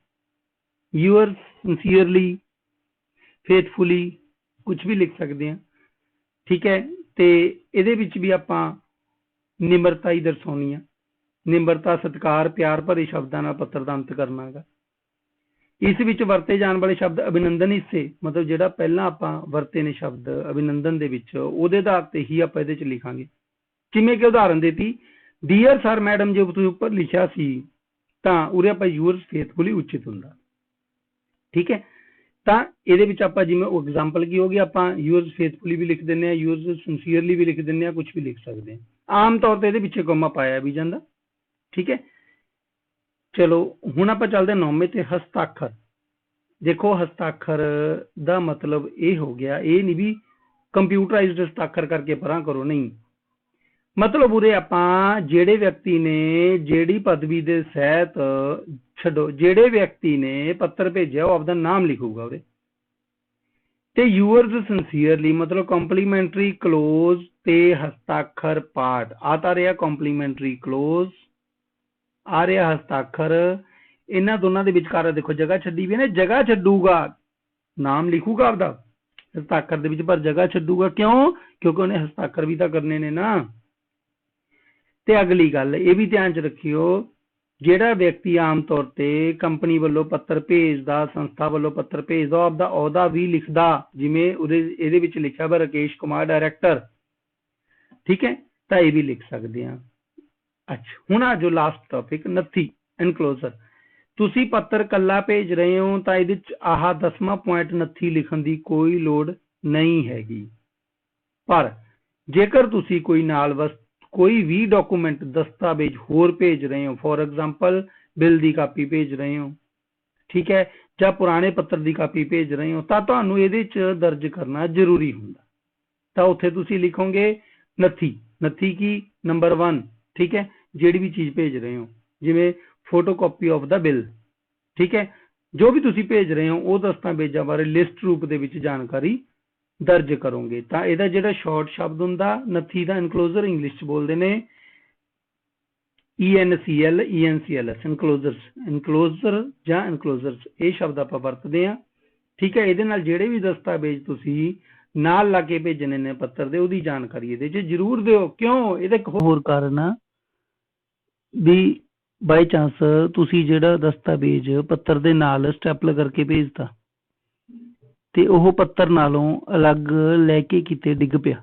ਯੂਅਰ ਸਿੰਸੀਅਰਲੀ, ਫੇਥਫੁਲੀ ਕੁਝ ਵੀ ਲਿਖ ਸਕਦੇ ਆ। ਠੀਕ ਹੈ। ਤੇ ਇਹਦੇ ਵਿੱਚ ਵੀ ਆਪਾਂ ਨਿਮਰਤਾ ਹੀ ਦਰਸਾਉਣੀ ਆ। ਨਿਮਰਤਾ, ਸਤਿਕਾਰ, ਪਿਆਰ ਭਰੇ ਸ਼ਬਦਾਂ ਨਾਲ ਪੱਤਰ ਦਾ ਅੰਤ ਕਰਨਾ ਹੈਗਾ। ਇਸ ਵਿੱਚ ਵਰਤੇ ਜਾਣ ਵਾਲੇ ਸ਼ਬਦ ਅਭਿਨੰਦਨ ਹਿੱਸੇ ਮਤਲਬ ਜਿਹੜਾ ਪਹਿਲਾਂ ਆਪਾਂ ਵਰਤੇ ਨੇ ਸ਼ਬਦ ਅਭਿਨੰਦਨ ਦੇ ਵਿੱਚ, ਉਹਦੇ ਆਧਾਰ ਤੇ ਹੀ ਆਪਾਂ ਇਹਦੇ 'ਚ ਲਿਖਾਂਗੇ। ਜਿਵੇਂ ਕਿ ਉਦਾਹਰਨ ਦਿੱਤੀ, ਡੀਅਰ ਸਰ ਮੈਡਮ ਜੇ ਤੁਸੀਂ ਉੱਪਰ ਲਿਖਿਆ ਸੀ ਤਾਂ ਉਰੇ ਆਪਾਂ ਯੂਅਰਸ ਫੇਥਫੁਲੀ ਉਚਿਤ ਹੁੰਦਾ। ਠੀਕ ਹੈ। ਤਾਂ ਇਹਦੇ ਵਿੱਚ ਆਪਾਂ ਜਿਵੇਂ ਐਗਜ਼ਾਮਪਲ ਕੀ ਹੋ ਗਈ, ਆਪਾਂ ਯੂਅਰਸ ਫੇਥਫੁਲੀ ਵੀ ਲਿਖ ਦਿੰਦੇ ਹਾਂ, ਯੂਅਰਸ ਸਿੰਸੀਅਰਲੀ ਵੀ ਲਿਖ ਦਿੰਦੇ ਹਾਂ, ਕੁਝ ਵੀ ਲਿਖ ਸਕਦੇ ਹਾਂ। ਆਮ ਤੌਰ ਤੇ ਇਹਦੇ ਪਿੱਛੇ ਕੋਮਾ ਪਾਇਆ ਵੀ ਜਾਂਦਾ। ਠੀਕ ਹੈ। ਚਲੋ ਹੁਣ ਆਪਾਂ ਚੱਲਦੇ 9ਵੇਂ ਤੇ, ਹਸਤਾਖਰ। ਦੇਖੋ ਹਸਤਾਖਰ ਦਾ ਮਤਲਬ ਇਹ ਹੋ ਗਿਆ, ਇਹ ਨਹੀਂ ਵੀ ਕੰਪਿਊਟਰਾਈਜ਼ਡ ਹਸਤਾਖਰ ਕਰਕੇ ਪਰਾਂ ਕਰੋ, ਨਹੀਂ। ਮਤਲਬ ਉਰੇ ਆਪਾਂ ਜਿਹੜੇ ਵਿਅਕਤੀ ਨੇ ਜਿਹੜੀ ਪਦਵੀ ਦੇ ਸਹਿਤ ਛੱਡੋ, ਜਿਹੜੇ ਵਿਅਕਤੀ ਨੇ ਪੱਤਰ ਭੇਜਿਆ ਉਹ ਆਪਦਾ ਨਾਮ ਲਿਖੂਗਾ ਉਰੇ। ਤੇ ਯੂਅਰਸ ਸਿੰਸੀਅਰਲੀ ਮਤਲਬ ਕੰਪਲੀਮੈਂਟਰੀ ਕਲੋਜ਼ ਤੇ ਹਸਤਾਖਰ ਪਾਠ ਆ ਤਾਂ ਰਿਹਾ ਕੰਪਲੀਮੈਂਟਰੀ ਕਲੋਜ਼, ਆ ਰਿਹਾ ਹਸਤਾਖਰ। ਇਹਨਾਂ ਦੋਨਾਂ ਦੇ ਵਿਚਕਾਰ ਦੇਖੋ ਜਗ੍ਹਾ ਛੱਡੀ ਵੀ ਹੈ ਨਾ, ਜਗ੍ਹਾ ਛੱਡੂਗਾ, ਨਾਮ ਲਿਖੂਗਾ ਆਪਦਾ ਹਸਤਾਖਰ ਦੇ ਵਿੱਚ ਪਰ ਜਗ੍ਹਾ ਛੱਡੂਗਾ। ਕਿਉਂ? ਕਿਉਂਕਿ ਉਹਨੇ ਹਸਤਾਖਰ ਵੀ ਤਾਂ ਕਰਨੇ ਨੇ ਨਾ। ਤੇ ਅਗਲੀ ਗੱਲ ਇਹ ਵੀ ਧਿਆਨ 'ਚ ਰੱਖਿਓ, ਜਿਹੜਾ ਵਿਅਕਤੀ ਆਮ ਤੌਰ ਤੇ ਕੰਪਨੀ ਵੱਲੋਂ ਪੱਤਰ ਭੇਜਦਾ, ਸੰਸਥਾ ਵੱਲੋਂ ਪੱਤਰ ਭੇਜਦਾ, ਆਪਦਾ ਅਹੁਦਾ ਵੀ ਲਿਖਦਾ। ਜਿਵੇਂ ਇਹਦੇ ਵਿੱਚ ਲਿਖਿਆ ਵਾ ਰਾਕੇਸ਼ ਕੁਮਾਰ ਡਾਇਰੈਕਟਰ। ਠੀਕ ਹੈ। ਤਾਂ ਇਹ ਵੀ ਲਿਖ ਸਕਦੇ ਹਾਂ। ਅੱਛਾ, ਹੁਣ ਆ ਜੋ ਲਾਸਟ ਟੌਪਿਕ, ਨੱਥੀ ਐਨਕਲੋਜ਼ਰ। ਤੁਸੀਂ ਪੱਤਰ ਕੱਲਾ ਭੇਜ ਰਹੇ ਹੋ ਤਾਂ ਇਹਦੇ 'ਚ ਆਹ 10ਵਾਂ ਪੁਆਇੰਟ ਨੱਥੀ ਲਿਖਣ ਦੀ ਕੋਈ ਲੋੜ ਨਹੀਂ ਹੈਗੀ। ਪਰ ਜੇਕਰ ਤੁਸੀਂ ਕੋਈ ਵੀ ਡਾਕੂਮੈਂਟ, ਦਸਤਾਵੇਜ਼ ਹੋਰ ਭੇਜ ਰਹੇ ਹੋ, for example bill the copy ਭੇਜ ਰਹੇ ਹੋ, ਠੀਕ ਹੈ, ਜਾਂ ਪੁਰਾਣੇ ਪੱਤਰ ਦੀ ਕਾਪੀ ਭੇਜ ਰਹੇ ਹੋ, ਤਾਂ ਤੁਹਾਨੂੰ ਇਹਦੇ 'ਚ ਦਰਜ ਕਰਨਾ ਜ਼ਰੂਰੀ ਹੁੰਦਾ। ਤਾਂ ਉੱਥੇ ਤੁਸੀਂ ਲਿਖੋਗੇ ਨੱਥੀ। ਨੱਥੀ ਕੀ? ਨੰਬਰ 1। ਠੀਕ ਹੈ। ਜਿਹੜੀ ਵੀ ਚੀਜ਼ ਭੇਜ ਰਹੇ ਹੋ, ਜਿਵੇਂ photo copy of the bill. ਠੀਕ ਹੈ। ਜੋ ਵੀ ਤੁਸੀਂ ਭੇਜ ਰਹੇ ਹੋ ਉਹ ਦਸਤਾਵੇਜ਼ਾਂ ਬਾਰੇ ਲਿਸਟ ਰੂਪ ਦੇ ਵਿੱਚ ਜਾਣਕਾਰੀ ਦਰਜ ਕਰੋਗੇ। ਤਾਂ ਇਹਦਾ ਜਿਹੜਾ ਸ਼ਾਰਟ ਸ਼ਬਦ ਹੁੰਦਾ ਨੱਥੀ ਦਾ, ਇਨਕਲੋਜ਼ਰ ਇੰਗਲਿਸ਼ 'ਚ ਬੋਲਦੇ ਨੇ ENCL ENCLS, ਇਨਕਲੋਜ਼ਰ ਜਾਂ ਇਨਕਲੋਜ਼ਰਸ, ਇਹ ਸ਼ਬਦ ਆਪਾਂ ਵਰਤਦੇ ਹਾਂ। ਠੀਕ ਹੈ। ਇਹਦੇ ਨਾਲ ਜਿਹੜੇ ਵੀ ਦਸਤਾਵੇਜ਼ ਤੁਸੀਂ ਨਾਲ ਲਾ ਕੇ ਭੇਜਣੇ ਨੇ ਪੱਤਰ ਦੇ, ਉਹਦੀ ਜਾਣਕਾਰੀ ਇਹਦੇ 'ਚ ਜ਼ਰੂਰ ਦਿਓ। ਕਿਉਂ? ਇਹਦਾ ਇੱਕ ਹੋਰ ਕਾਰਨ ਆ ਵੀ ਬਾਈ ਚਾਂਸ ਤੁਸੀਂ ਜਿਹੜਾ ਦਸਤਾਵੇਜ਼ ਪੱਤਰ ਦੇ ਨਾਲ ਸਟੈਪਲ ਕਰਕੇ ਭੇਜਤਾ ਤੇ ਉਹ ਪੱਤਰ ਨਾਲੋਂ ਅਲੱਗ ਲੈ ਕੇ ਕਿਤੇ ਡਿੱਗ ਪਿਆ,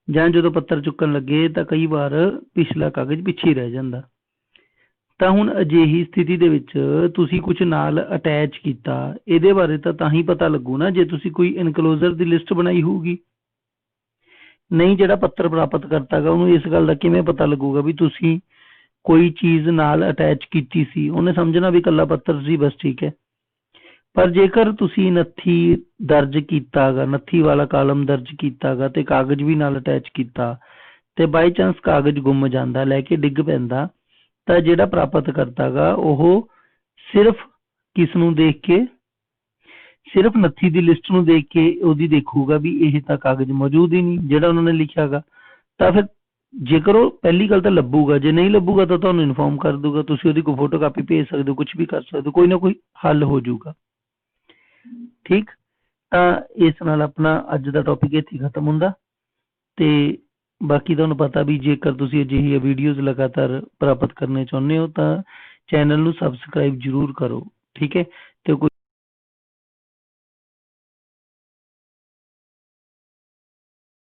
ਜਾਂ ਜਦੋਂ ਪੱਤਰ ਚੁੱਕਣ ਲੱਗੇ ਤਾਂ ਕਈ ਵਾਰ ਪਿਛਲਾ ਕਾਗਜ਼ ਪਿੱਛੇ ਰਹਿ ਜਾਂਦਾ। ਤਾਂ ਹੁਣ ਅਜਿਹੀ ਸਥਿਤੀ ਦੇ ਵਿੱਚ ਤੁਸੀਂ ਕੁਝ ਨਾਲ ਅਟੈਚ ਕੀਤਾ, ਇਹਦੇ ਬਾਰੇ ਤਾਂ ਹੀ ਪਤਾ ਲੱਗੂ ਨਾ ਜੇ ਤੁਸੀਂ ਕੋਈ ਇਨਕਲੋਜ਼ਰ ਦੀ ਲਿਸਟ ਬਣਾਈ ਹੋਊਗੀ। ਨਹੀਂ ਜਿਹੜਾ ਪੱਤਰ ਪ੍ਰਾਪਤ ਕਰਤਾ ਗਾ ਉਹਨੂੰ ਇਸ ਗੱਲ ਦਾ ਕਿਵੇਂ ਪਤਾ ਲੱਗੂਗਾ ਵੀ ਤੁਸੀਂ ਕੋਈ ਚੀਜ਼ ਨਾਲ ਅਟੈਚ ਕੀਤੀ ਸੀ? ਉਹਨੇ ਸਮਝਣਾ ਵੀ ਇਕੱਲਾ ਪੱਤਰ ਸੀ ਬਸ, ਠੀਕ ਹੈ। ਪਰ ਜੇਕਰ ਤੁਸੀਂ ਨੱਥੀ ਦਰਜ ਕੀਤਾ ਗਾ, ਨੱਥੀ ਵਾਲਾ ਕਾਲਮ ਦਰਜ ਕੀਤਾ ਗਾ ਤੇ ਕਾਗਜ਼ ਵੀ ਨਾਲ ਅਟੈਚ ਕੀਤਾ ਤੇ ਬਾਈ ਚਾਂਸ ਕਾਗਜ਼ ਗੁੰਮ ਜਾਂਦਾ, ਲੈ ਕੇ ਡਿੱਗ ਪੈਂਦਾ, ਤਾਂ ਜਿਹੜਾ ਪ੍ਰਾਪਤ ਕਰਤਾ ਗਾ ਉਹ ਸਿਰਫ ਕਿਸ ਨੂੰ ਦੇਖ ਕੇ, ਸਿਰਫ ਨੱਥੀ ਦੀ ਲਿਸਟ ਨੂੰ ਦੇਖ ਕੇ ਉਹਦੀ ਦੇਖੂਗਾ ਵੀ ਇਹ ਤਾਂ ਕਾਗਜ਼ ਮੌਜੂਦ ਹੀ ਨਹੀਂ ਜਿਹੜਾ ਉਹਨਾਂ ਨੇ ਲਿਖਿਆ ਗਾ। ਤਾਂ ਫਿਰ ਜੇਕਰ ਉਹ ਪਹਿਲੀ ਗੱਲ ਤਾਂ ਲੱਭੂਗਾ, ਜੇ ਨਹੀਂ ਲੱਭੂਗਾ ਤਾਂ ਤੁਹਾਨੂੰ ਇਨਫੋਰਮ ਕਰ ਦੂਗਾ, ਤੁਸੀਂ ਉਹਦੀ ਕੋਈ ਫੋਟੋ ਕਾਪੀ ਭੇਜ ਸਕਦੇ ਹੋ, ਕੁਝ ਵੀ ਕਰ ਸਕਦੇ ਹੋ, ਕੋਈ ਨਾ ਕੋਈ ਹੱਲ ਹੋ ਜਾਊਗਾ। ਠੀਕ, ਤਾਂ ਇਸ ਨਾਲ ਆਪਣਾ ਅੱਜ ਦਾ ਟੌਪਿਕ ਇੱਥੇ ਹੀ ਖਤਮ ਹੁੰਦਾ। ਤੇ ਬਾਕੀ ਤੁਹਾਨੂੰ ਪਤਾ ਵੀ ਜੇਕਰ ਤੁਸੀਂ ਅਜਿਹੀਆਂ ਵੀਡੀਓਜ਼ ਲਗਾਤਾਰ ਪ੍ਰਾਪਤ ਕਰਨੇ ਚਾਹੁੰਦੇ ਹੋ ਤਾਂ ਚੈਨਲ ਨੂੰ ਸਬਸਕ੍ਰਾਈਬ ਜ਼ਰੂਰ ਕਰੋ, ਠੀਕ ਹੈ। ਤੇ ਕੋਈ